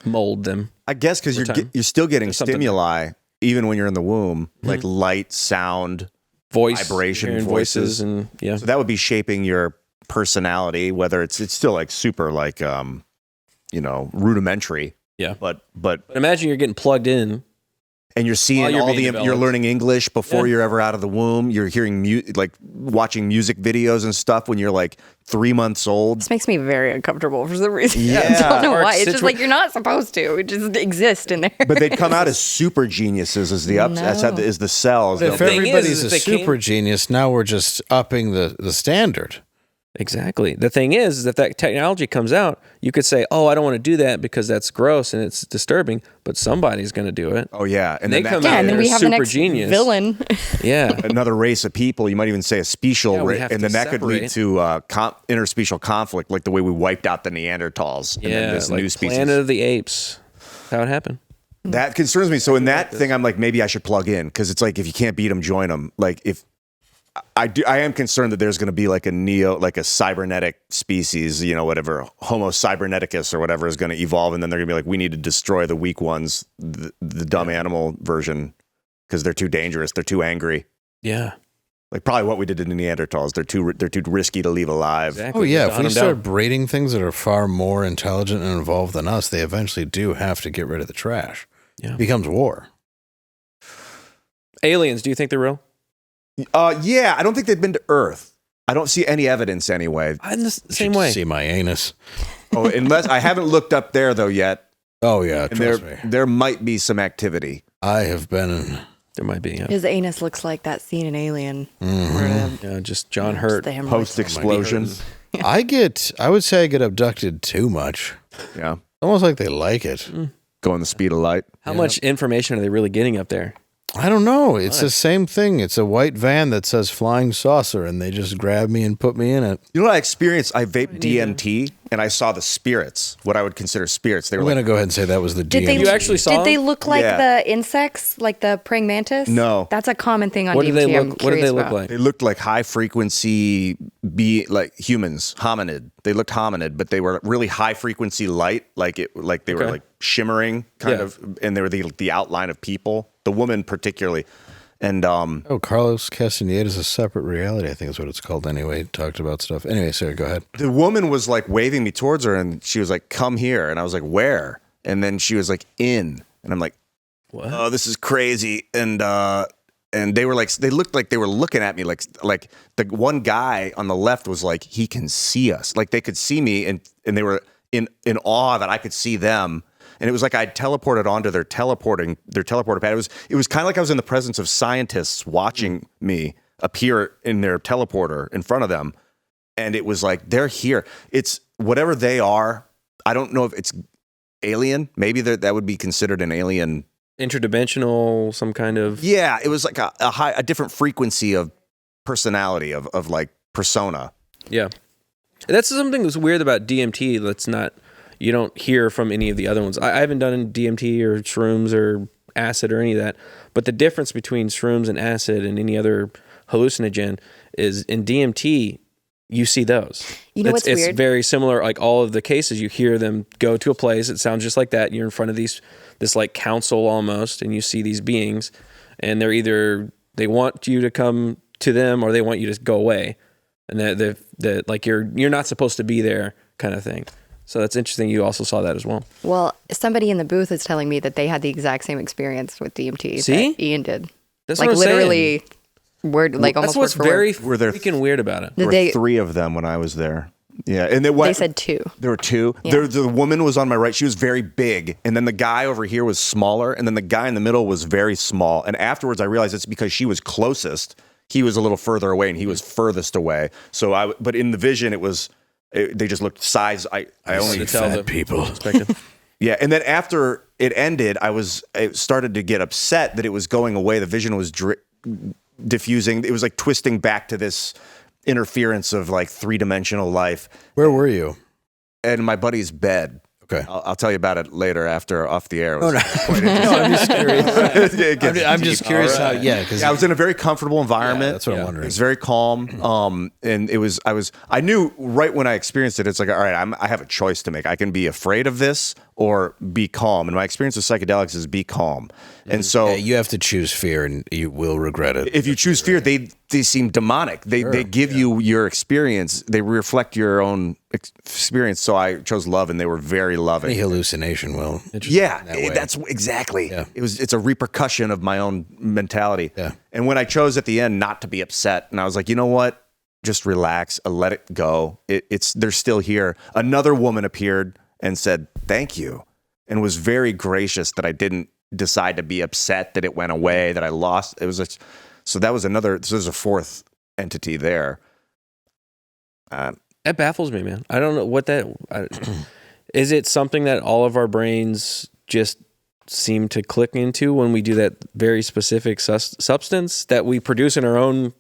mold them. I guess because you're still getting something. stimuli even when you're in the womb, like light, sound, Voice, vibration, hearing voices. and yeah. So that would be shaping your personality, whether it's still like super like rudimentary. Yeah. But But imagine you're getting plugged in. and you're seeing While you're all being you're developed. learning English before Yeah. you're ever out of the womb. You're hearing like watching music videos and stuff when you're like 3 months old. This makes me very uncomfortable for some reason. Yeah. I don't know Or why. It's just like you're not supposed to. It just exists in there. But they'd come out as super geniuses as the as the cells. If The thing everybody's is a they super genius, now we're just upping the standard. Exactly. The thing is that technology comes out, you could say, "Oh, I don't want to do that because that's gross and it's disturbing," but somebody's going to do it. Oh yeah, and They then come that- out yeah, and then they're we have the super next genius. villain. Yeah. another race of people. You might even say a special, Yeah, we have and to then that could lead separate. to interspecial conflict, like the way we wiped out the Neanderthals. And then Yeah. this Like new species. Planet of the Apes. That's how it happened. That concerns me. So in that thing, I'm like, maybe I should plug in because it's like if you can't beat them, join them. Like if I am concerned that there's going to be like a cybernetic species, whatever, Homo cyberneticus or whatever is going to evolve, and then they're going to be like, we need to destroy the weak ones, the dumb animal version, because they're too dangerous, they're too angry. Yeah. Like probably what we did to the Neanderthals. They're too risky to leave alive. Exactly. Oh yeah, Just if hunt we 'em start down. breeding things that are far more intelligent and involved than us, they eventually do have to get rid of the trash. Yeah. It becomes war. Aliens, do you think they're real? Yeah, I don't think they've been to Earth. I don't see any evidence anyway. I'm the same Should way. See my anus. Oh, unless I haven't looked up there though yet. Oh yeah, And trust me. there might be some activity. I have been There might be. Yeah. His anus looks like that scene in Alien. Yeah, just John Hurt. The hemorrhoids. Post explosion. I would say I get abducted too much. Yeah. Almost like they like it. Going the speed of light. How much information are they really getting up there? I don't know. It's the same thing. It's a white van that says flying saucer, and they just grab me and put me in it. You know what I experienced? I vaped DMT, and I saw the spirits, what I would consider spirits. They were I'm like, going to go ahead and say that was the Did DMT. they, You actually saw Did they them? look like Yeah. the insects, like the praying mantis? No. That's a common thing on What DMT. did they I'm look? What did they curious look about. like? they looked like high frequency, like humans, hominid. They looked hominid, but they were really high frequency light, like they were Okay. like shimmering kind Yeah. of, and they were the outline of people. The woman particularly, and Oh, Carlos Castaneda's A Separate Reality, I think is what it's called anyway. He talked about stuff. Anyway, Sarah, go ahead. the woman was like waving me towards her, and she was like, "Come here," and I was like, "Where?" And then she was like, "In," and I'm like, What? "Oh, this is crazy," and they were like, they looked like they were looking at me, like the one guy on the left was like, he can see us, like they could see me, and they were in awe that I could see them. And it was like I'd teleported onto their teleporter pad. It was kind of like I was in the presence of scientists watching me appear in their teleporter in front of them. And it was like, they're here. It's whatever they are. I don't know if it's alien. Maybe that would be considered an alien. Interdimensional, some kind of. Yeah, it was like a different frequency of personality, of like persona. Yeah. That's something that's weird about DMT that's not, you don't hear from any of the other ones. I haven't done DMT or shrooms or acid or any of that, but the difference between shrooms and acid and any other hallucinogen is in DMT, you see those. You know what's it's weird? very similar, like all of the cases, you hear them go to a place, it sounds just like that, you're in front of this like council almost, and you see these beings, and they're either, they want you to come to them or they want you to go away. And that like you're not supposed to be there kind of thing. So that's interesting. You also saw that as well. Well, somebody in the booth is telling me that they had the exact same experience with DMT See? that Ian did. That's like what I'm literally saying. word, like That's almost what's word for very word. Were there freaking weird about it. There were They- 3 of them when I was there. Yeah, and They said 2. There were 2. Yeah. The woman was on my right. She was very big. And then the guy over here was smaller. And then the guy in the middle was very small. And afterwards, I realized it's because she was closest. He was a little further away and he was furthest away. So but in the vision, they just looked size. I only to tell the people. perspective. Yeah. And then after it ended, I started to get upset that it was going away. The vision was diffusing. It was like twisting back to this interference of like 3-dimensional life. Where were you? And my buddy's bed. Okay. I'll tell you about it later after off the air. No, I'm just curious. I'm just curious how, because I was in a very comfortable environment. that's what I'm It wondering. was very calm. And I knew right when I experienced it, it's like, all right, I have a choice to make. I can be afraid of this or be calm. And my experience with psychedelics is be calm. And so you have to choose fear, and you will regret it. if you choose fear, they seem demonic. They give you your experience. They reflect your own experience. So I chose love, and they were very loving. Any hallucination will. Yeah, that way. that's exactly. Yeah. It's a repercussion of my own mentality. Yeah. And when I chose at the end not to be upset, and I was like, you know what? Just relax, let it go. They're still here. Another woman appeared and said thank you, and was very gracious that I didn't decide to be upset that it went away, that I lost. So that was another. So there's a 4th entity there. That baffles me, man. I don't know what that is. It something that all of our brains just seem to click into when we do that very specific substance that we produce in our own,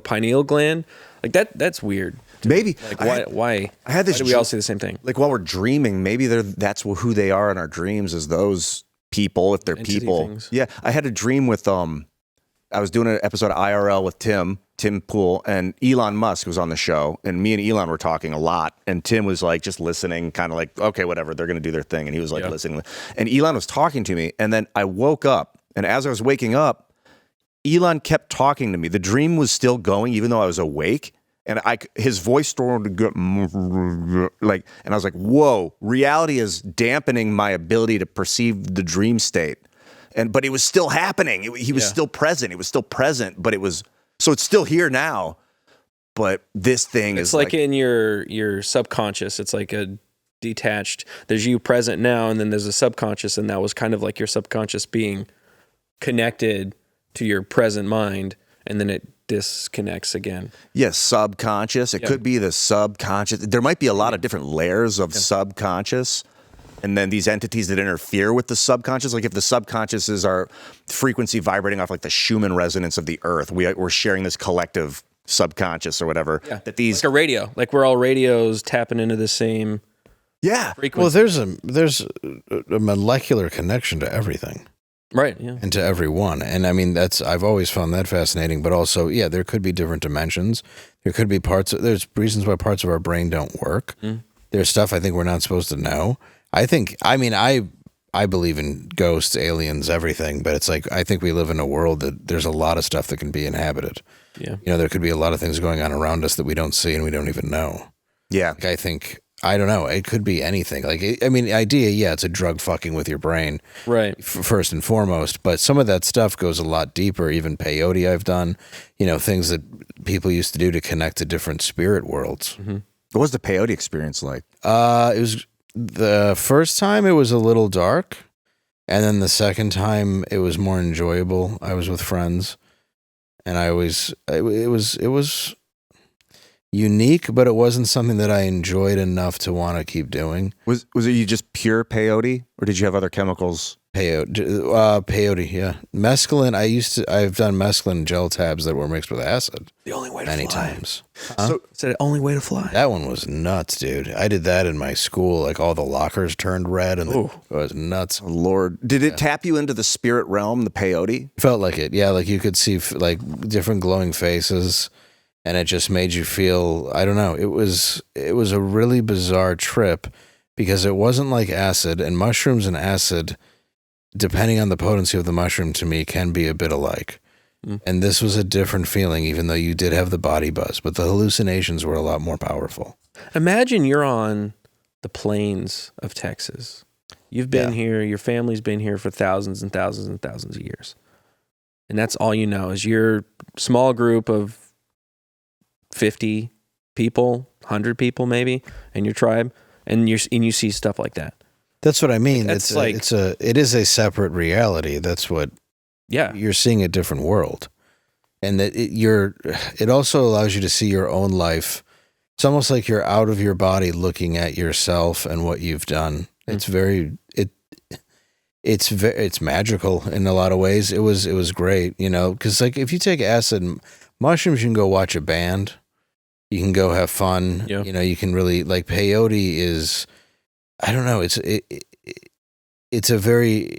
pineal gland? Like that's weird. Maybe Like why? I had this Why do we all say the same thing? like while we're dreaming, maybe that's who they are in our dreams, is those people, if they're Entity people. things. Yeah, I had a dream with I was doing an episode of IRL with Tim Poole, and Elon Musk was on the show, and me and Elon were talking a lot, and Tim was like just listening, kind of like, okay, whatever, they're going to do their thing, and he was like listening, and Elon was talking to me, and then I woke up, and as I was waking up, Elon kept talking to me. The dream was still going, even though I was awake. And his voice started to go like, and I was like, whoa, reality is dampening my ability to perceive the dream state. But it was still happening. He was still present. It was still present, but so it's still here now. But this thing It's is like in your subconscious. It's like a detached, there's you present now, and then there's a subconscious, and that was kind of like your subconscious being connected to your present mind, and then it disconnects again. Yes, subconscious. It could be the subconscious. There might be a lot of different layers of subconscious. And then these entities that interfere with the subconscious, like if the subconscious is our frequency vibrating off like the Schumann resonance of the earth, we're sharing this collective subconscious or whatever. Yeah. That these like a radio, like we're all radios tapping into the same frequency. Well, there's a molecular connection to everything. Right, yeah. And to everyone. And I mean, I've always found that fascinating, but also, there could be different dimensions. There could be there's reasons why parts of our brain don't work. There's stuff I think we're not supposed to know. I believe in ghosts, aliens, everything, but it's like, I think we live in a world that there's a lot of stuff that can be inhabited. Yeah. There could be a lot of things going on around us that we don't see and we don't even know. Yeah. Like, I think, I don't know, it could be anything. Like, the idea, it's a drug fucking with your brain. Right. First and foremost, but some of that stuff goes a lot deeper. Even peyote I've done, things that people used to do to connect to different spirit worlds. What was the peyote experience like? It was the first time it was a little dark, and then the second time it was more enjoyable. I was with friends, and it was unique, but it wasn't something that I enjoyed enough to want to keep doing. Was it you just pure peyote, or did you have other chemicals? Peyote, yeah. Mescaline. I've done mescaline gel tabs that were mixed with acid. The only way to many fly. times. So It's the only way to fly. That one was nuts, dude. I did that in my school. Like, all the lockers turned red, and it was nuts. oh, Lord, did it tap you into the spirit realm, the peyote? Felt like it, yeah. Like, you could see like different glowing faces, and it just made you feel. I don't know. It was a really bizarre trip because it wasn't like acid, and mushrooms and acid, depending on the potency of the mushroom, to me, can be a bit alike. And this was a different feeling, even though you did have the body buzz, but the hallucinations were a lot more powerful. Imagine you're on the plains of Texas. You've been here, your family's been here for thousands and thousands and thousands of years. And that's all you know is your small group of 50 people, 100 people maybe, in your tribe, and you see stuff like that. That's what I mean. That's It is a separate reality. That's what. Yeah, you're seeing a different world, and that it also allows you to see your own life. It's almost like you're out of your body, looking at yourself and what you've done. It's it's magical in a lot of ways. It was great, because like if you take acid and mushrooms, you can go watch a band, you can go have fun. Yeah. You can really like peyote is. I don't know. It's a very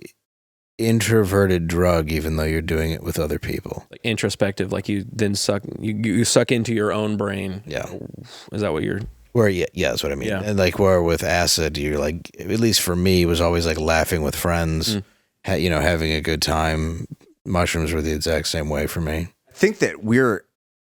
introverted drug, even though you're doing it with other people. like introspective, like you then suck into your own brain. Yeah. Is that what you're? That's what I mean. Yeah. And like where with acid, you're like, at least for me, it was always like laughing with friends, having a good time. Mushrooms were the exact same way for me. I think that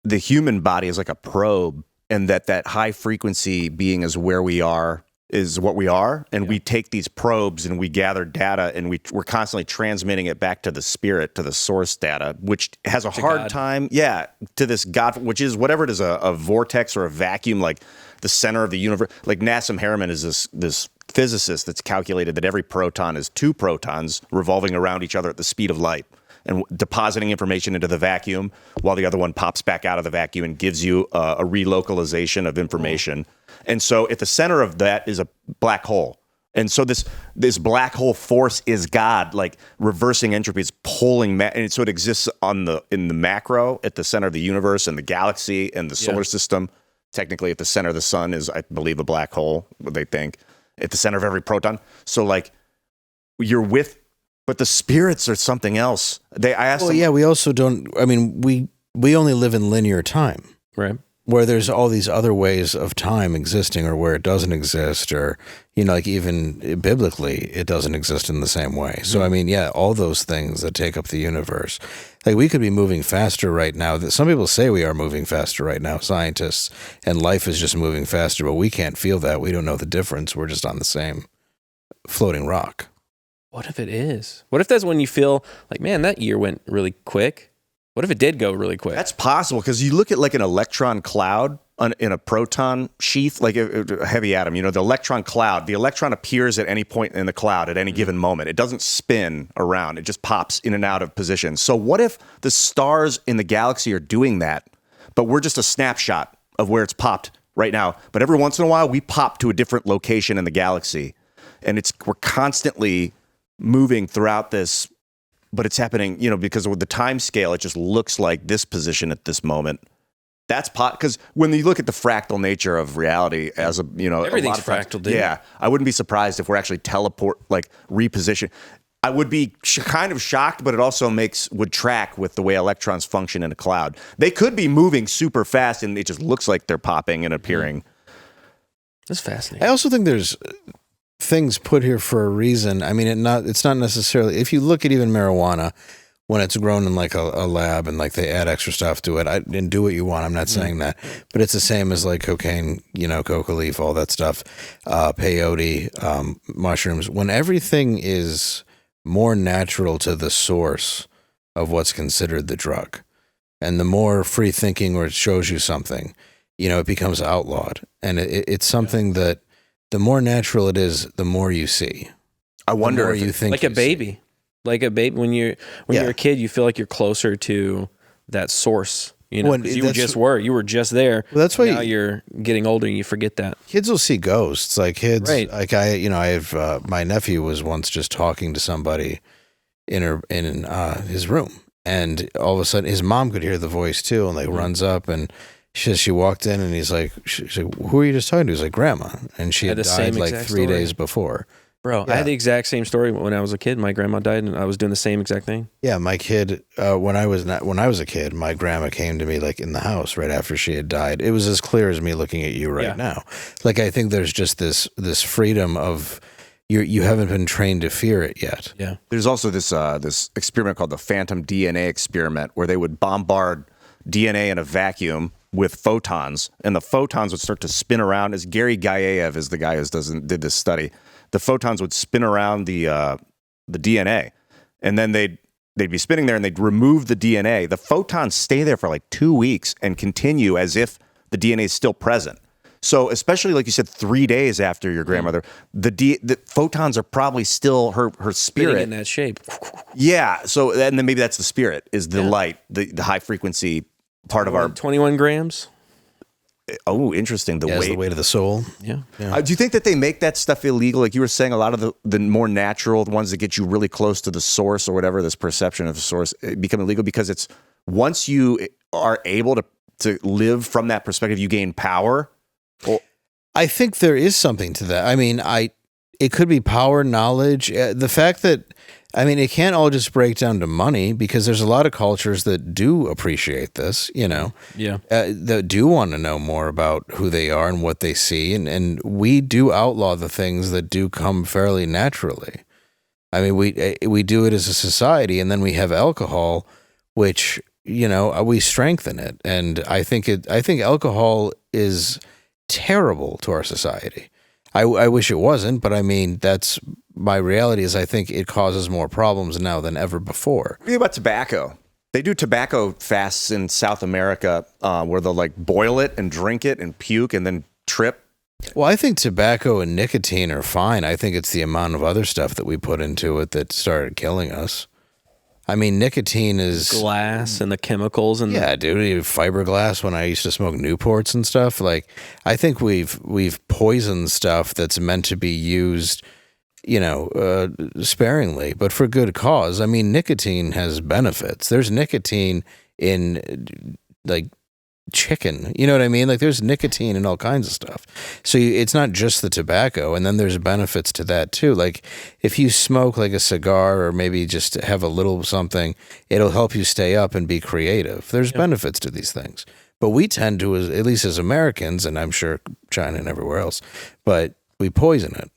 the human body is like a probe, and that high frequency being is where we are. Is what we are, and we take these probes and we gather data, and we're constantly transmitting it back to the spirit, to the source data, which has a hard time, to this God, which is whatever it is, a vortex or a vacuum, like the center of the universe. Like Nassim Haramein is this physicist that's calculated that every proton is 2 protons revolving around each other at the speed of light and depositing information into the vacuum, while the other one pops back out of the vacuum and gives you a relocalization of information. And so at the center of that is a black hole. And so this black hole force is God, like reversing entropy. It's pulling, and so it exists in the macro at the center of the universe and the galaxy and the solar system. Technically, at the center of the sun is, I believe, a black hole, what they think, at the center of every proton. So like you're with, but the spirits are something else. We also don't, I mean, we only live in linear time. Right. Where there's all these other ways of time existing, or where it doesn't exist, or, like even biblically, it doesn't exist in the same way. So, I mean, all those things that take up the universe. Like, we could be moving faster right now. Some people say we are moving faster right now, scientists, and life is just moving faster, but we can't feel that. We don't know the difference. We're just on the same floating rock. What if it is? What if that's when you feel like, man, that year went really quick? What if it did go really quick? That's possible, because you look at like an electron cloud in a proton sheath, like a heavy atom, the electron cloud. The electron appears at any point in the cloud at any given moment. It doesn't spin around. It just pops in and out of position. So what if the stars in the galaxy are doing that, but we're just a snapshot of where it's popped right now? But every once in a while, we pop to a different location in the galaxy, and we're constantly moving throughout this, but it's happening, because with the time scale, it just looks like this position at this moment. That's because when you look at the fractal nature of reality as everything's fractal, dude. Yeah, I wouldn't be surprised if we're actually reposition. I would be kind of shocked, but it also would track with the way electrons function in a cloud. They could be moving super fast, and it just looks like they're popping and appearing. That's fascinating. I also think there's things put here for a reason. I mean, it's not necessarily, if you look at even marijuana, when it's grown in like a lab and like they add extra stuff to it, and do what you want. I'm not saying that, but it's the same as like cocaine, coca leaf, all that stuff, peyote, mushrooms. When everything is more natural to the source of what's considered the drug, and the more free thinking or it shows you something, it becomes outlawed. And it's something that the more natural it is, the more you see. I wonder if you think like a baby. Like a baby, when you're a kid, you feel like you're closer to that source. Because you were just there. Well, that's why now you're getting older and you forget that. Kids will see ghosts. Like kids, right. Like I have my nephew was once just talking to somebody in his room, and all of a sudden his mom could hear the voice too, and runs up and she walked in, and he's like, "Who are you just talking to?" He's like, "Grandma," and she had died like 3 days before. Bro, yeah. I had the exact same story when I was a kid. My grandma died, and I was doing the same exact thing. Yeah, my kid. When I was a kid, my grandma came to me like in the house right after she had died. It was as clear as me looking at you right now. Like I think there's just this freedom of you haven't been trained to fear it yet. Yeah. There's also this experiment called the phantom DNA experiment, where they would bombard DNA in a vacuum with photons, and the photons would start to spin around. As Gary Gaev is the guy who did this study. The photons would spin around the DNA, and then they'd be spinning there, and they'd remove the DNA. The photons stay there for like 2 weeks and continue as if the DNA is still present. So, especially like you said, 3 days after your grandmother, the photons are probably still her spirit spinning in that shape. Yeah. So, and then maybe that's the spirit, is the light, the high frequency part of our 21 grams. Oh, interesting. The weight of the soul. Yeah. Do you think that they make that stuff illegal? Like you were saying, a lot of the more natural ones that get you really close to the source or whatever, this perception of the source, become illegal because it's once you are able to live from that perspective, you gain power. I think there is something to that. I mean, it could be power, knowledge. The fact that, it can't all just break down to money, because there's a lot of cultures that do appreciate this, that do want to know more about who they are and what they see. And we do outlaw the things that do come fairly naturally. I mean, we do it as a society, and then we have alcohol, which, we strengthen it. And I think alcohol is terrible to our society. I wish it wasn't, but that's my reality. Is I think it causes more problems now than ever before. What about tobacco? They do tobacco fasts in South America where they'll like boil it and drink it and puke and then trip. Well, I think tobacco and nicotine are fine. I think it's the amount of other stuff that we put into it that started killing us. Nicotine is glass and the chemicals and dude, fiberglass. When I used to smoke Newports and stuff, like I think we've poisoned stuff that's meant to be used, sparingly, but for good cause. Nicotine has benefits. There's nicotine in like chicken, you know what I mean? Like there's nicotine in all kinds of stuff. So it's not just the tobacco, and then there's benefits to that too. Like if you smoke like a cigar or maybe just have a little something, it'll help you stay up and be creative. There's benefits to these things. But we tend to, at least as Americans, and I'm sure China and everywhere else, but we poison it.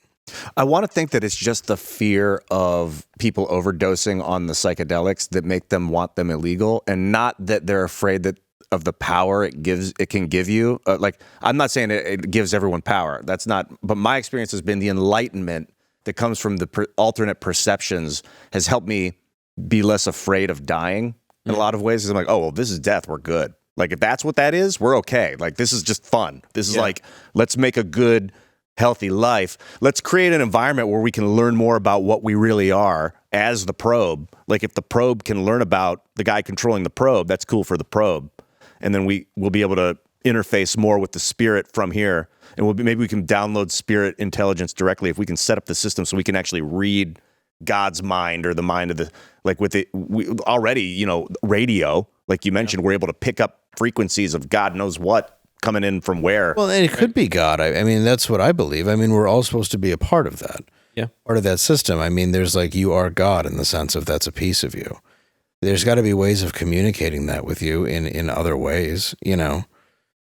I want to think that it's just the fear of people overdosing on the psychedelics that make them want them illegal, and not that they're afraid of the power it can give you. I'm not saying it gives everyone power. That's not. But my experience has been the enlightenment that comes from the alternate perceptions has helped me be less afraid of dying in a lot of ways. Because I'm like, oh well, this is death. We're good. Like if that's what that is, we're okay. Like this is just fun. This is like, let's make a good, healthy life. Let's create an environment where we can learn more about what we really are as the probe. Like if the probe can learn about the guy controlling the probe, that's cool for the probe. And then we'll be able to interface more with the spirit from here. And maybe we can download spirit intelligence directly if we can set up the system so we can actually read God's mind or the mind of we already, radio, like you mentioned, we're able to pick up frequencies of God knows what coming in from where. Well, and it could be God. I mean, that's what I believe. I mean, we're all supposed to be a part of that. Yeah. Part of that system. I mean, there's like, you are God in the sense of that's a piece of you. There's got to be ways of communicating that with you in other ways,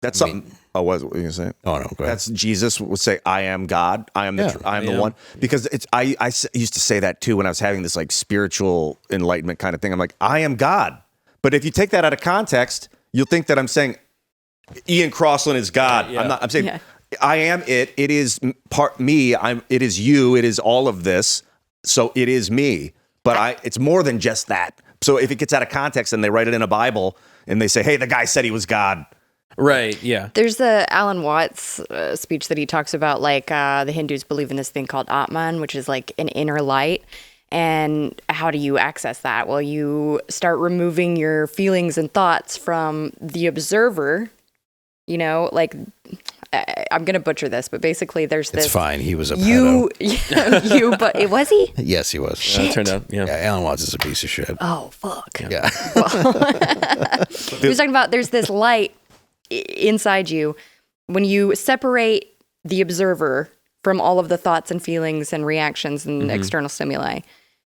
That's something. What were you gonna say? Oh no, go ahead. That's Jesus would say, "I am God. I am the one." Because I used to say that too when I was having this like spiritual enlightenment kind of thing. I'm like, "I am God," but if you take that out of context, you'll think that I'm saying Ian Crossland is God. Yeah. I'm saying I am it. It is part me. It is you. It is all of this. So it is me. But it's more than just that. So if it gets out of context and they write it in a Bible and they say, "Hey, the guy said he was God." Right, yeah. There's the Alan Watts speech that he talks about, like the Hindus believe in this thing called Atman, which is like an inner light. And how do you access that? Well, you start removing your feelings and thoughts from the observer, like I'm going to butcher this, but basically there's this. It's fine. He was a pedo. But was he? Yes, he was. It turned out, Yeah, Alan Watts is a piece of shit. Oh, fuck. Yeah. He was talking about there's this light inside you. When you separate the observer from all of the thoughts and feelings and reactions and external stimuli,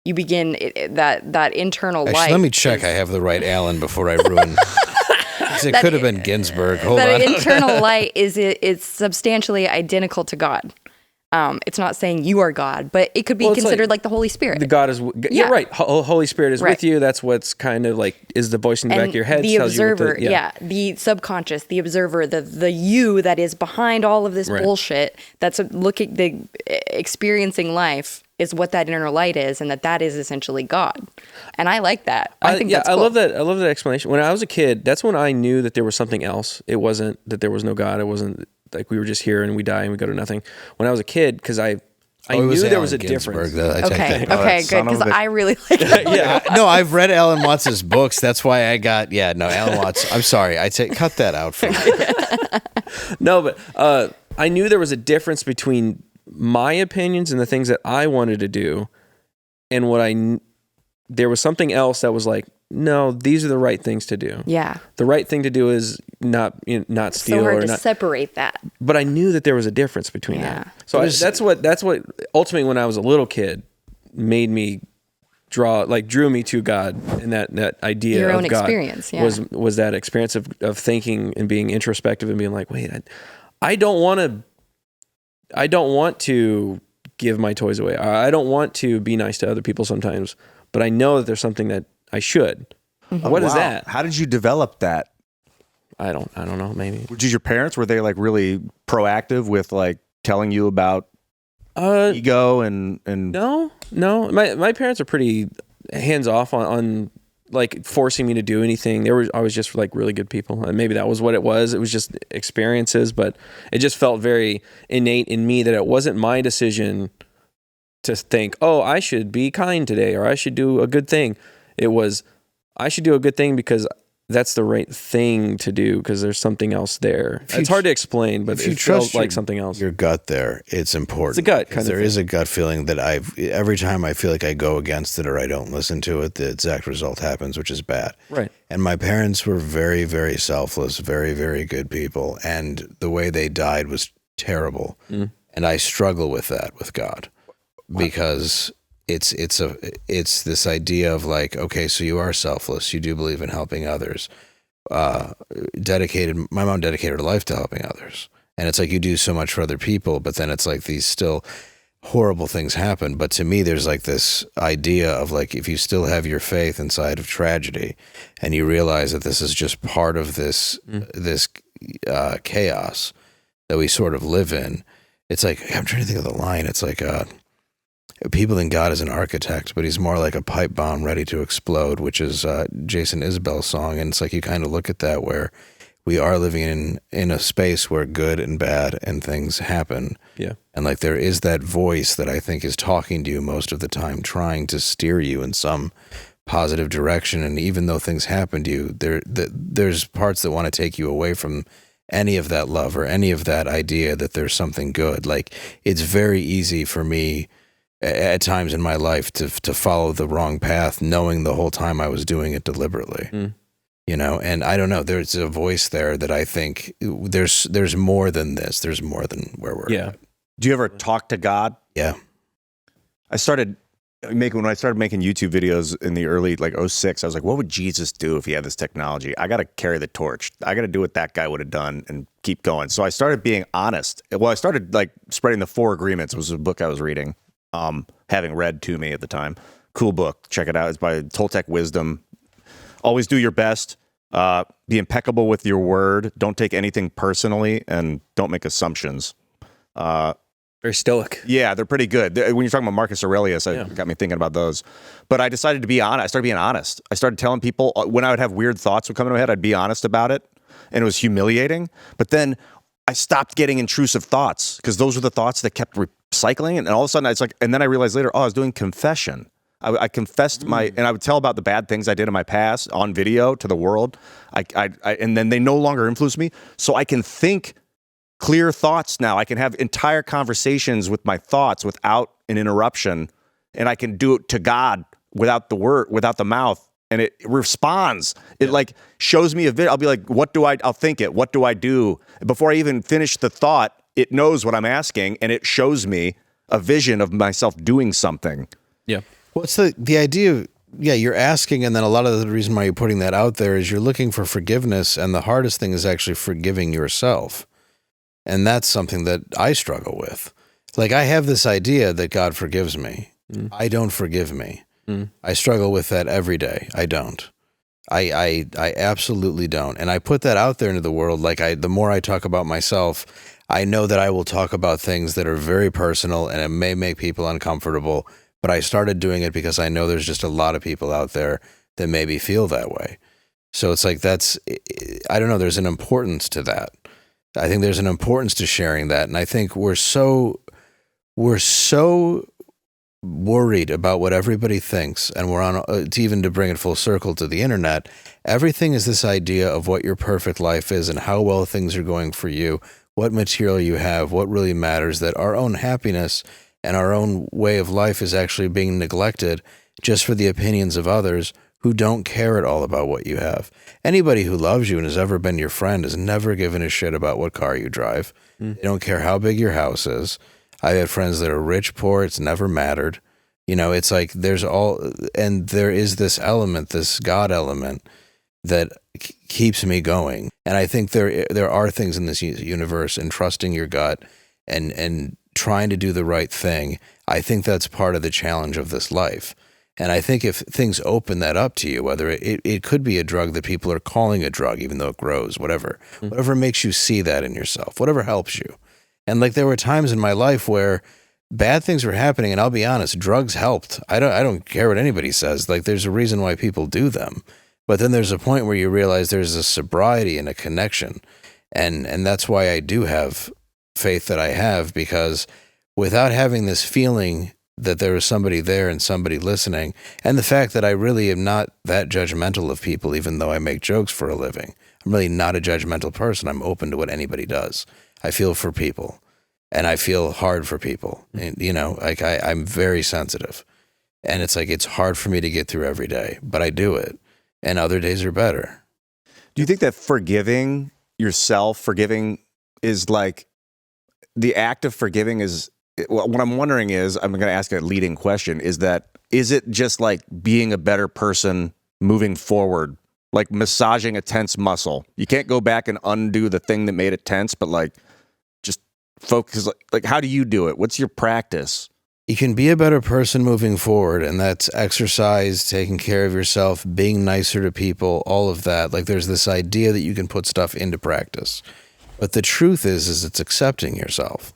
you begin that internal light. Actually, let me check I have the right Alan before I ruin. It could have been Ginsburg. Hold that on. internal light it's substantially identical to God. It's not saying you are God, but it could be considered like the Holy Spirit. The God is, you're right. Holy Spirit is with you. That's what's kind of like, is the voice in the back of your head. The observer, the subconscious, the observer, the you that is behind all of this bullshit, that's experiencing life, is what that inner light is, and that is essentially God. And I like that. I think that's cool. I love that. I love that explanation. When I was a kid, that's when I knew that there was something else. It wasn't that there was no God. It wasn't like we were just here and we die and we go to nothing. When I was a kid, because I knew there was a difference. Okay, good, because I really like that. No, I've read Alan Watts' books. That's why I got, Alan Watts. I'm sorry. Cut that out for me. No, but I knew there was a difference between my opinions and the things that I wanted to do and there was something else that was like, no, these are the right things to do. Yeah. The right thing to do is not steal so hard or to not separate that. But I knew that there was a difference between that. So that's what ultimately when I was a little kid made me drew me to God, and that idea your of own God experience, was that experience of thinking and being introspective and being like, wait, I don't want to give my toys away. I don't want to be nice to other people sometimes, but I know that there's something that I should. Mm-hmm. What is that? How did you develop that? I don't know. Maybe. Did your parents, were they like really proactive with like telling you about ego and? No. My parents are pretty hands off on like forcing me to do anything. They were always just like really good people, and maybe that was what it was. It was just experiences, but it just felt very innate in me that it wasn't my decision to think, oh, I should be kind today, or I should do a good thing. It was, I should do a good thing because that's the right thing to do, because there's something else there. It's hard to explain, but it felt like something else. Your gut there, it's important. It's a gut kind of thing. There is a gut feeling that every time I feel like I go against it or I don't listen to it, the exact result happens, which is bad. Right. And my parents were very, very selfless, very, very good people. And the way they died was terrible. Mm. And I struggle with that with God, because it's this idea of like, okay, so you are selfless. You do believe in helping others. My mom dedicated her life to helping others. And it's like you do so much for other people, but then it's like these still horrible things happen. But to me, there's like this idea of like, if you still have your faith inside of tragedy and you realize that this is just part of this chaos that we sort of live in, it's like, I'm trying to think of the line. It's like, people think God is an architect, but he's more like a pipe bomb ready to explode, which is Jason Isbell's song. And it's like you kind of look at that where we are living in a space where good and bad and things happen. Yeah. And like there is that voice that I think is talking to you most of the time, trying to steer you in some positive direction. And even though things happen to you, there's parts that want to take you away from any of that love or any of that idea that there's something good. Like it's very easy for me at times in my life to follow the wrong path, knowing the whole time I was doing it deliberately. You know, and I don't know, there's a voice there that I think there's more than this. There's more than where we're at. Do you ever talk to God? Yeah. When I started making YouTube videos in the early, like 06, I was like, what would Jesus do if he had this technology? I got to carry the torch. I got to do what that guy would have done and keep going. So I started being honest. Well, I started like spreading the 4 Agreements, was a book I was reading, having read to me at the time. Cool book. Check it out. It's by Toltec Wisdom. Always do your best. Be impeccable with your word. Don't take anything personally, and don't make assumptions. Very stoic. Yeah, they're pretty good. When you're talking about Marcus Aurelius, it got me thinking about those. But I decided to be honest. I started being honest. I started telling people when I would have weird thoughts would come into my head, I'd be honest about it, and it was humiliating. But then I stopped getting intrusive thoughts because those were the thoughts that kept recycling, and all of a sudden it's like, and then I realized later, I was doing confession. I confessed and I would tell about the bad things I did in my past on video to the world. And then they no longer influence me. So I can think clear thoughts now. I can have entire conversations with my thoughts without an interruption. And I can do it to God without the word, without the mouth. And it responds. It like shows me a video. I'll be like, I'll think it. What do I do? Before I even finish the thought, it knows what I'm asking. And it shows me a vision of myself doing something. Yeah. What's the idea of, you're asking, and then a lot of the reason why you're putting that out there is you're looking for forgiveness, and the hardest thing is actually forgiving yourself. And that's something that I struggle with. Like, I have this idea that God forgives me. I don't forgive me. I struggle with that every day. I don't. I absolutely don't. And I put that out there into the world. Like, the more I talk about myself, I know that I will talk about things that are very personal, and it may make people uncomfortable. But I started doing it because I know there's just a lot of people out there that maybe feel that way. So it's like I don't know, there's an importance to that. I think there's an importance to sharing that. And I think we're so worried about what everybody thinks. And we're on, even to bring it full circle to the internet, everything is this idea of what your perfect life is and how well things are going for you, what material you have, what really matters, that our own happiness and our own way of life is actually being neglected just for the opinions of others who don't care at all about what you have. Anybody who loves you and has ever been your friend has never given a shit about what car you drive. They don't care how big your house is. I've had friends that are rich, poor, it's never mattered. You know, it's like there is this element, this God element that keeps me going. And I think there are things in this universe, and trusting your gut and trying to do the right thing, I think that's part of the challenge of this life. And I think if things open that up to you, whether it could be a drug that people are calling a drug, even though it grows, whatever makes you see that in yourself, whatever helps you. And like there were times in my life where bad things were happening, and I'll be honest, drugs helped. I don't care what anybody says. Like there's a reason why people do them. But then there's a point where you realize there's a sobriety and a connection. And that's why I do have faith that I have, because without having this feeling that there is somebody there and somebody listening, and the fact that I really am not that judgmental of people, even though I make jokes for a living, I'm really not a judgmental person. I'm open to what anybody does. I feel for people, and I feel hard for people. And, you know, like I'm very sensitive, and it's like, it's hard for me to get through every day, but I do it, and other days are better. Do you think that forgiving yourself, is like, the act of forgiving is, what I'm wondering is, I'm going to ask a leading question, is it just like being a better person moving forward, like massaging a tense muscle? You can't go back and undo the thing that made it tense, but like just focus, like how do you do it? What's your practice? You can be a better person moving forward, and that's exercise, taking care of yourself, being nicer to people, all of that. Like there's this idea that you can put stuff into practice. But the truth is it's accepting yourself.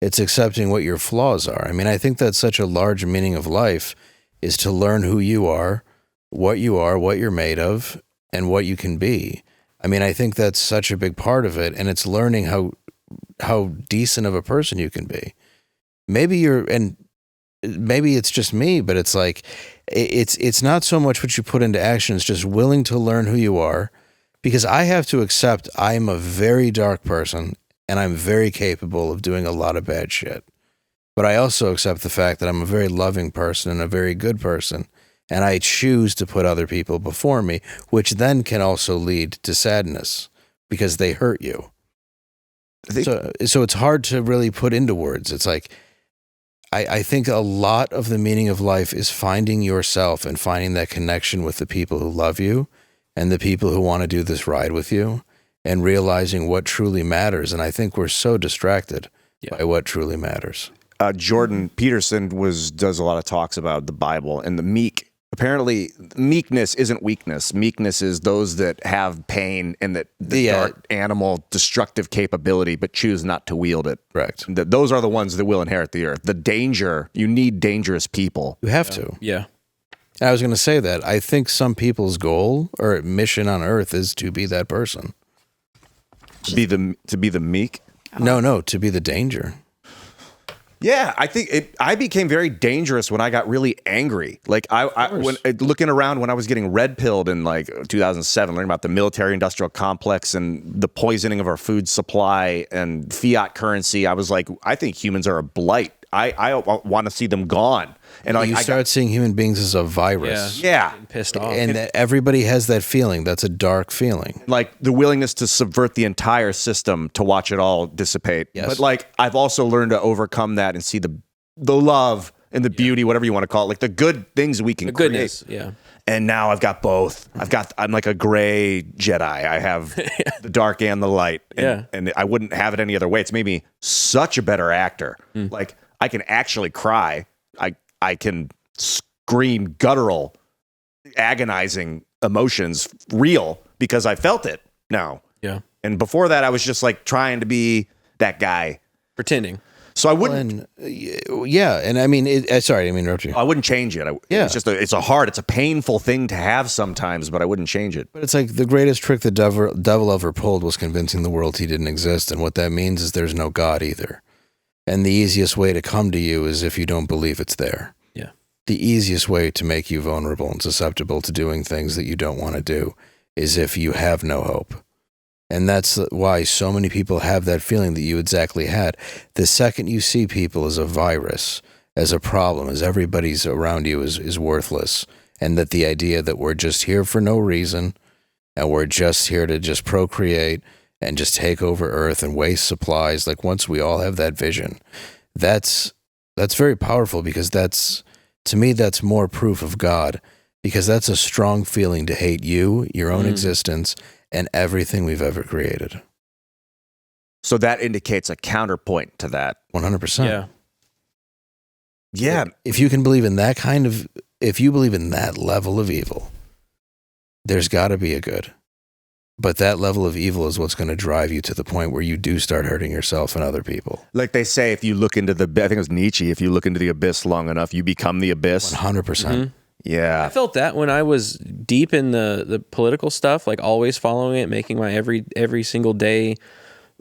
It's accepting what your flaws are. I mean, I think that's such a large meaning of life, is to learn who you are, what you're made of, and what you can be. I mean, I think that's such a big part of it, and it's learning how decent of a person you can be. Maybe it's just me, but it's like, it's not so much what you put into action, it's just willing to learn who you are, because I have to accept I'm a very dark person, and I'm very capable of doing a lot of bad shit. But I also accept the fact that I'm a very loving person and a very good person, and I choose to put other people before me, which then can also lead to sadness because they hurt you. So it's hard to really put into words. It's like, I think a lot of the meaning of life is finding yourself and finding that connection with the people who love you and the people who want to do this ride with you, and realizing what truly matters. And I think we're so distracted by what truly matters. Jordan Peterson does a lot of talks about the Bible and the meek. Apparently, meekness isn't weakness. Meekness is those that have pain and that the dark animal destructive capability, but choose not to wield it. Correct. Those are the ones that will inherit the earth. The danger, you need dangerous people. You have to. Yeah. I was going to say that. I think some people's goal or mission on earth is to be that person. To be the meek? No, to be the danger. Yeah, I think I became very dangerous when I got really angry. Like looking around when I was getting red pilled in like 2007, learning about the military industrial complex and the poisoning of our food supply and fiat currency. I was like, I think humans are a blight. I want to see them gone. And like, you start seeing human beings as a virus. Yeah. Pissed off. And that everybody has that feeling. That's a dark feeling. Like the willingness to subvert the entire system to watch it all dissipate. Yes. But like, I've also learned to overcome that and see the love and the beauty, whatever you want to call it, like the good things we can create. Goodness, yeah. And now I've got both. I'm like a gray Jedi. I have the dark and the light. And I wouldn't have it any other way. It's made me such a better actor. Like, I can actually cry. I can scream guttural, agonizing emotions, real, because I felt it now. Yeah. And before that, I was just like trying to be that guy. Pretending. So I wouldn't. And I mean, sorry, I didn't mean to interrupt you. I wouldn't change it. It's just it's a painful thing to have sometimes, but I wouldn't change it. But it's like the greatest trick the devil ever pulled was convincing the world he didn't exist. And what that means is there's no God either. And the easiest way to come to you is if you don't believe it's there. Yeah. The easiest way to make you vulnerable and susceptible to doing things that you don't want to do is if you have no hope. And that's why so many people have that feeling that you exactly had. The second you see people as a virus, as a problem, as everybody's around you is worthless, and that the idea that we're just here for no reason, and we're just here to just procreate and just take over Earth and waste supplies, like once we all have that vision, that's very powerful, because to me, that's more proof of God, because that's a strong feeling to hate you, your own existence, and everything we've ever created. So that indicates a counterpoint to that. 100%. Yeah. Yeah. If you can believe in that if you believe in that level of evil, there's got to be a good. But that level of evil is what's going to drive you to the point where you do start hurting yourself and other people. Like they say, if you look into I think it was Nietzsche, if you look into the abyss long enough, you become the abyss. 100%. Mm-hmm. Yeah. I felt that when I was deep in the political stuff, like always following it, making my every single day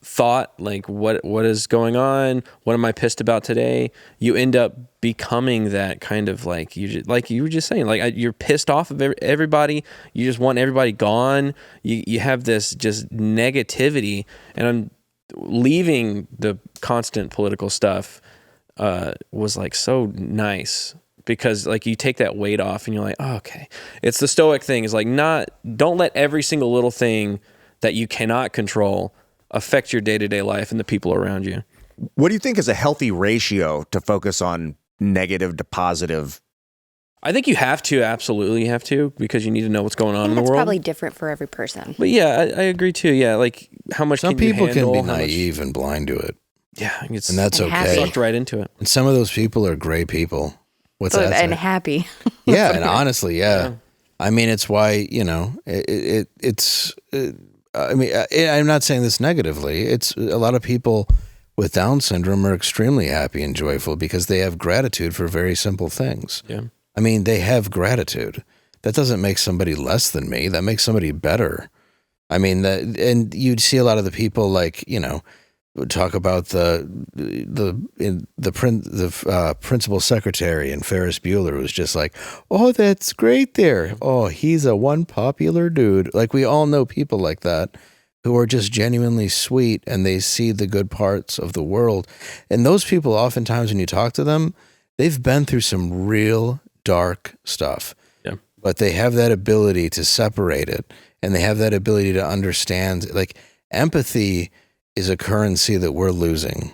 thought, like what is going on? What am I pissed about today? You end up becoming that kind of like you were just saying, like you're pissed off of everybody. You just want everybody gone. You have this just negativity, and I'm leaving the constant political stuff was like so nice, because like you take that weight off and you're like, oh, okay. It's the Stoic thing, is like don't let every single little thing that you cannot control affect your day-to-day life and the people around you. What do you think is a healthy ratio to focus on negative to positive? I think you have to, absolutely you have to, because you need to know what's going on in the world. It's probably different for every person. But yeah, I agree too. Yeah, like how much some can you people handle, can be naive and blind to it. Yeah, and that's okay. Sucked right into it. And some of those people are great people. What's that? And happy. Yeah, and honestly, yeah. I mean, it's why, it's. I mean, I'm not saying this negatively. It's a lot of people with Down syndrome are extremely happy and joyful because they have gratitude for very simple things. Yeah. I mean, they have gratitude. That doesn't make somebody less than me. That makes somebody better. I mean, and you'd see a lot of the people like, would talk about the principal secretary and Ferris Bueller was just like, oh, that's great there. Oh, he's a one popular dude. Like, we all know people like that who are just genuinely sweet and they see the good parts of the world. And those people, oftentimes when you talk to them, they've been through some real dark stuff. Yeah. But they have that ability to separate it, and they have that ability to understand. Like, empathy is a currency that we're losing.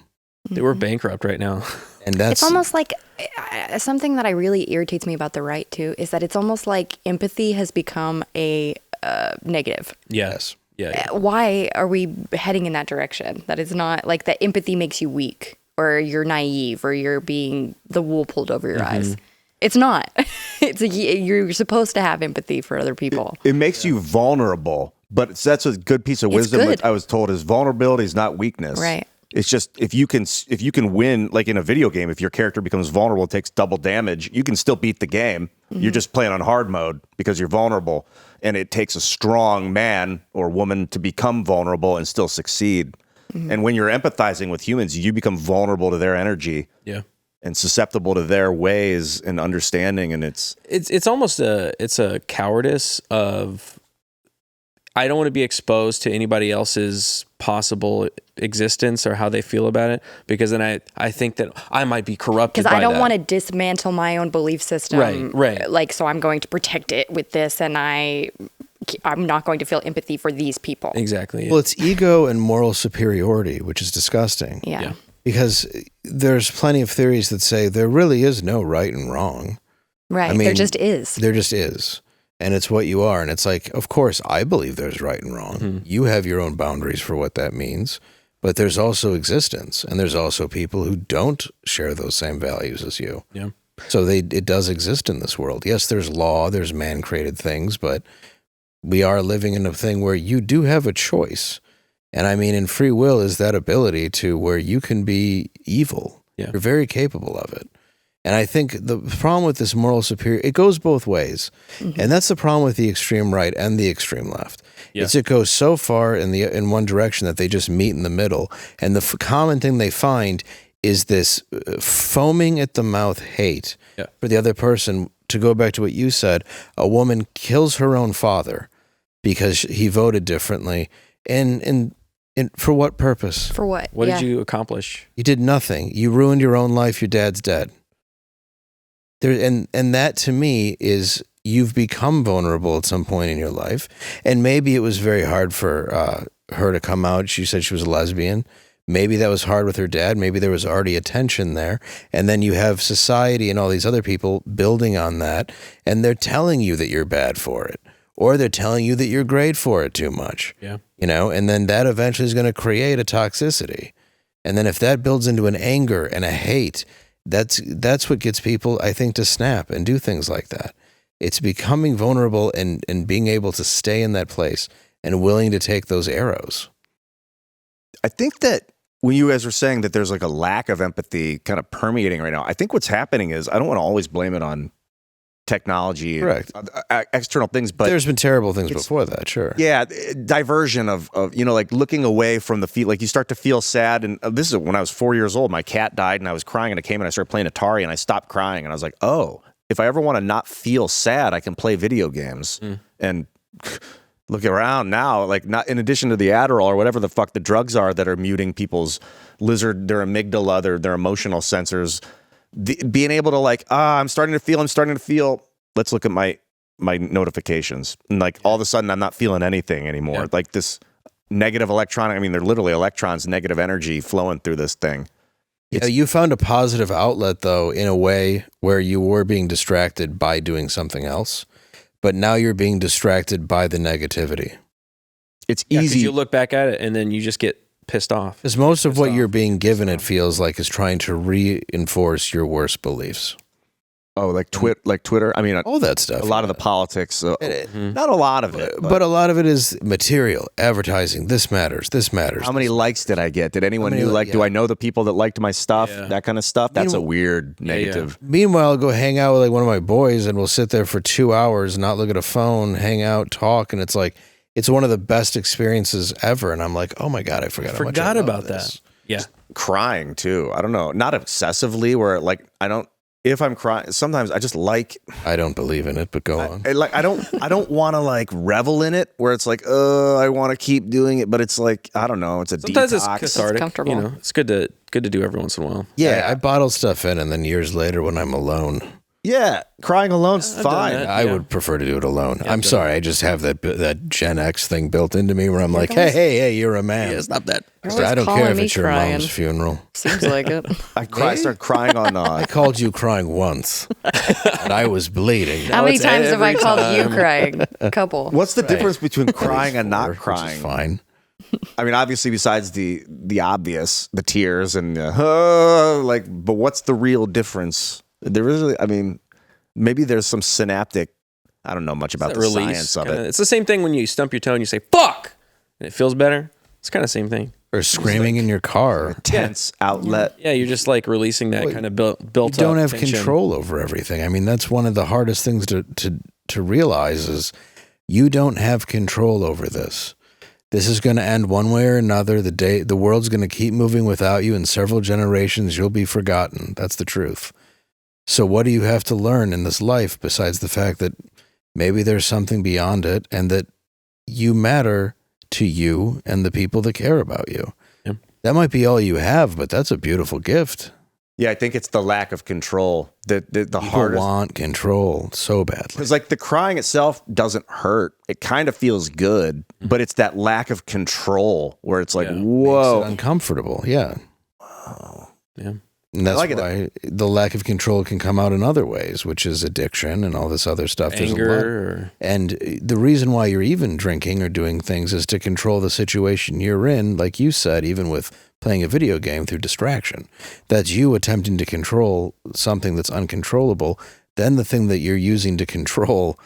We're bankrupt right now. And that's it's almost like something that really irritates me about the right too is that it's almost like empathy has become a negative. Yes. Yeah. Why are we heading in that direction? That is not like that empathy makes you weak or you're naive or you're being the wool pulled over your eyes. It's not. You're supposed to have empathy for other people. It makes you vulnerable, but that's a good piece of wisdom good. I was told is vulnerability is not weakness. Right. It's just if you can win, like in a video game, if your character becomes vulnerable, takes double damage, you can still beat the game. You're just playing on hard mode because you're vulnerable. And it takes a strong man or woman to become vulnerable and still succeed. And when you're empathizing with humans, you become vulnerable to their energy. Yeah. And susceptible to their ways and understanding, and it's almost a cowardice of I don't want to be exposed to anybody else's possible existence or how they feel about it, because then I think that I might be corrupted. Because I don't want to dismantle my own belief system, right? Like, so I'm going to protect it with this, and I'm not going to feel empathy for these people. Exactly. Yeah. Well, it's ego and moral superiority, which is disgusting. Yeah. Because there's plenty of theories that say there really is no right and wrong. Right. I mean, there just is. There just is. And it's what you are. And it's like, of course, I believe there's right and wrong. You have your own boundaries for what that means. But there's also existence. And there's also people who don't share those same values as you. Yeah. So it does exist in this world. Yes, there's law, there's man-created things, but we are living in a thing where you do have a choice. And I mean, in free will is that ability to where you can be evil. Yeah. You're very capable of it. And I think the problem with this moral superior, it goes both ways. And that's the problem with the extreme right and the extreme left. Yeah. It goes so far in one direction that they just meet in the middle. And the common thing they find is this foaming at the mouth hate for the other person. To go back to what you said, a woman kills her own father because he voted differently. And for what purpose? For what? What did you accomplish? You did nothing. You ruined your own life. Your dad's dead. And that to me is you've become vulnerable at some point in your life. And maybe it was very hard for her to come out. She said she was a lesbian. Maybe that was hard with her dad. Maybe there was already a tension there. And then you have society and all these other people building on that. And they're telling you that you're bad for it. Or they're telling you that you're great for it too much. Yeah. And then that eventually is going to create a toxicity. And then if that builds into an anger and a hate, that's what gets people, I think, to snap and do things like that. It's becoming vulnerable and being able to stay in that place and willing to take those arrows. I think that when you guys are saying that there's like a lack of empathy kind of permeating right now, I think what's happening is, I don't want to always blame it on technology, correct, external things, but there's been terrible things before that, sure. Yeah, diversion of like looking away from the feel, like you start to feel sad. And this is when I was 4 years old, my cat died and I was crying, and I came and I started playing Atari and I stopped crying, and I was like, oh, if I ever want to not feel sad, I can play video games and look around now, like, not in addition to the Adderall or whatever the fuck the drugs are that are muting people's their amygdala, their emotional sensors. Being able to like, I'm starting to feel, let's look at my notifications. And like all of a sudden I'm not feeling anything anymore. Yeah. Like this negative electronic, I mean, they're literally electrons, negative energy flowing through this thing. Yeah, you found a positive outlet though, in a way where you were being distracted by doing something else, but now you're being distracted by the negativity. It's Yeah, 'cause easy. you look back at it and then you just get pissed off. Because most of what you're being given, it feels like, is trying to reinforce your worst beliefs. Oh, like Twitter. I mean, All that stuff. a lot of the politics. Not a lot of it, But a lot of it is material, advertising. This matters. This matters. how many likes did I get? Did anyone many new li- like? Do I know the people that liked my stuff? Yeah. That kind of stuff. That's a weird negative. Meanwhile, I'll go hang out with like one of my boys, and we'll sit there for 2 hours, not look at a phone, hang out, talk, and it's like it's one of the best experiences ever. And I'm like, oh my god, I forgot how much I love about this. that. Yeah. Crying too. I don't know. Not excessively. Where like I don't. If I'm crying, sometimes I just like. I don't believe in it, but go on. I don't want to like revel in it. Where it's like, I want to keep doing it, but it's like I don't know. It's a Sometimes detox. it's cathartic. comfortable. You know, it's good to do every once in a while. Yeah, I bottle stuff in, and then years later, when I'm alone, Yeah, crying alone's done fine. that. I would prefer to do it alone. I'm sorry, I just have that Gen X thing built into me where I'm like, hey, you're a man. Yeah, it's not that. You're I don't always care if calling it's me your crying. mom's funeral. Seems like it. I start crying on. I called you crying once, and I was bleeding. How many it's times have I every called you crying? A couple. What's the difference between crying and not Which is crying? fine. I mean, obviously, besides the obvious, the tears and but what's the real difference? There is, I mean, maybe there's some synaptic. I don't know much about That the release, science of kinda, it. It's the same thing when you stump your toe and you say "fuck" and it feels better. It's kind of the same thing. Or screaming in your car. Tense outlet. Yeah, you're just like releasing that kind of built You up. don't have tension. control over everything. I mean, that's one of the hardest things to realize is you don't have control over this. This is going to end one way or another. The world's going to keep moving without you. In several generations, you'll be forgotten. That's the truth. So what do you have to learn in this life besides the fact that maybe there's something beyond it and that you matter to you and the people that care about you? Yeah. That might be all you have, but that's a beautiful gift. Yeah, I think it's the lack of control. The People hardest. want control so badly. Because like the crying itself doesn't hurt. It kind of feels good, but it's that lack of control where it's like, Yeah. whoa. Makes it uncomfortable, yeah. Yeah. And that's I like it. why the lack of control can come out in other ways, which is addiction and all this other stuff. There's a lot. Anger. And the reason why you're even drinking or doing things is to control the situation you're in, like you said, even with playing a video game through distraction. That's you attempting to control something that's uncontrollable. Then the thing that you're using to control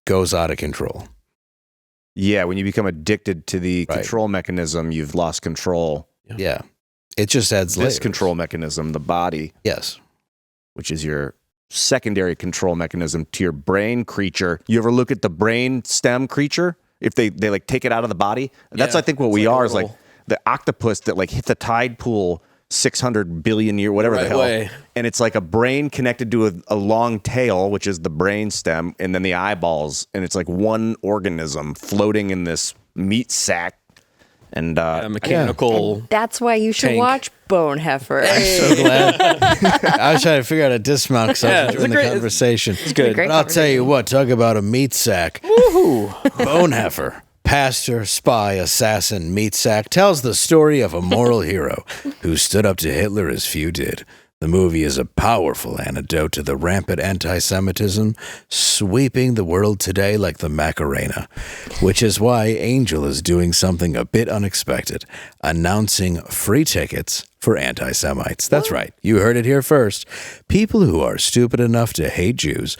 goes out of control. Yeah, when you become addicted to the Right. control mechanism, you've lost control. Yeah. It just adds This layers. control mechanism, the body, Yes. which is your secondary control mechanism to your brain creature. You ever look at the brain stem creature? If they like take it out of the body, that's Yeah, I think what it's we like a are is like little- the octopus that like hit the tide pool 600 billion year whatever the Right hell, way. and it's like a brain connected to a long tail, which is the brain stem, and then the eyeballs, and it's like one organism floating in this meat sack. And A mechanical. That's why you should Tank. watch Bone Heifer. So glad. I was trying to figure out a dismount because I Yeah, was it's enjoying a the great- conversation. It's good. great But I'll tell you what, talk about a meat sack. Bone Heifer, pastor, spy, assassin, meat sack, tells the story of a moral hero who stood up to Hitler as few did. The movie is a powerful antidote to the rampant anti-Semitism sweeping the world today like the Macarena, which is why Angel is doing something a bit unexpected, announcing free tickets for anti-Semites. That's right. You heard it here first. People who are stupid enough to hate Jews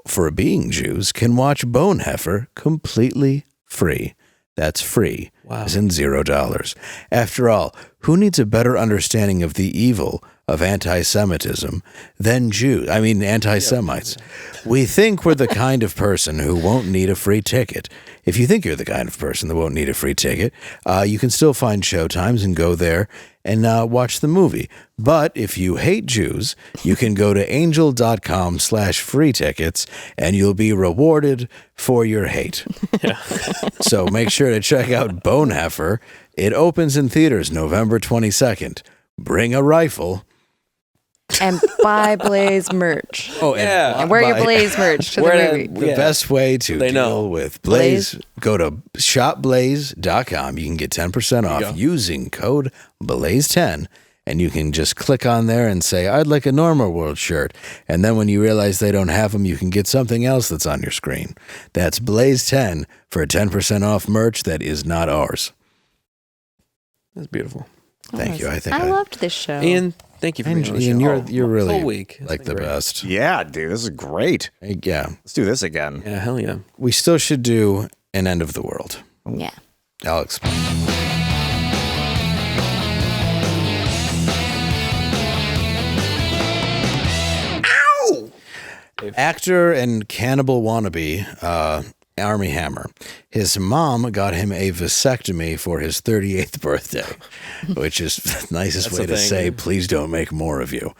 for being Jews can watch Bone Heifer completely free. That's free, as in $0. After all, who needs a better understanding of the evil of anti-Semitism than Jews? I mean, anti-Semites. We think we're the kind of person who won't need a free ticket. If you think you're the kind of person that won't need a free ticket, you can still find showtimes and go there and watch the movie. But if you hate Jews, you can go to angel.com/free tickets and you'll be rewarded for your hate. So make sure to check out Bone Heifer. It opens in theaters November 22nd. Bring a rifle. And buy Blaze merch. Oh, Yeah. And wear your buy- Blaze merch to the Wear movie. it. The Yeah. best way to They deal know. with Blaze, go to shopblaze.com. You can get 10% you off go. using code BLAZE10. And you can just click on there and say, I'd like a Normal World shirt. And then when you realize they don't have them, you can get something else that's on your screen. That's BLAZE10 for 10% off merch that is not ours. That's beautiful. Thank you. I think I loved this show. Ian, Thank you for being on the show. And you're really whole week. It's like been the great. best. Yeah, dude, this is great. Yeah. Let's do this again. Yeah, hell yeah. We still should do an end of the world. Yeah. I'll explain. Actor and cannibal wannabe, Army Hammer. His mom got him a vasectomy for his 38th birthday, which is the nicest way to say, please don't make more of you.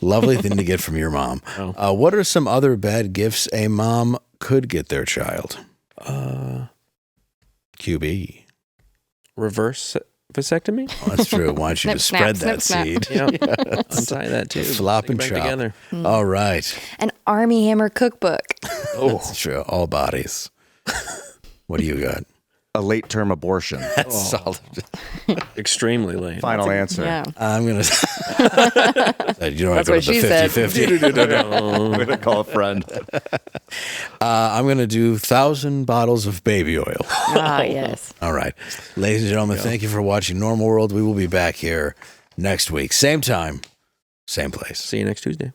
Lovely thing to get from your mom. What are some other bad gifts a mom could get their child? QB. Reverse vasectomy? Oh, that's true. I want you to Snip, spread snap, that snip, seed. Yeah. Untie that too. Flop and Bring it chop. together. All right. An Army Hammer cookbook. That's true. All bodies. What do you got? A late term abortion. That's solid. Extremely late. Final answer. Yeah. I'm going to... You don't have That's to go what to the she said. 50-50. I'm going to call a friend. I'm going to do 1,000 bottles of baby oil. Ah, yes. All right. Ladies and gentlemen, thank you for watching Normal World. We will be back here next week. Same time, same place. See you next Tuesday.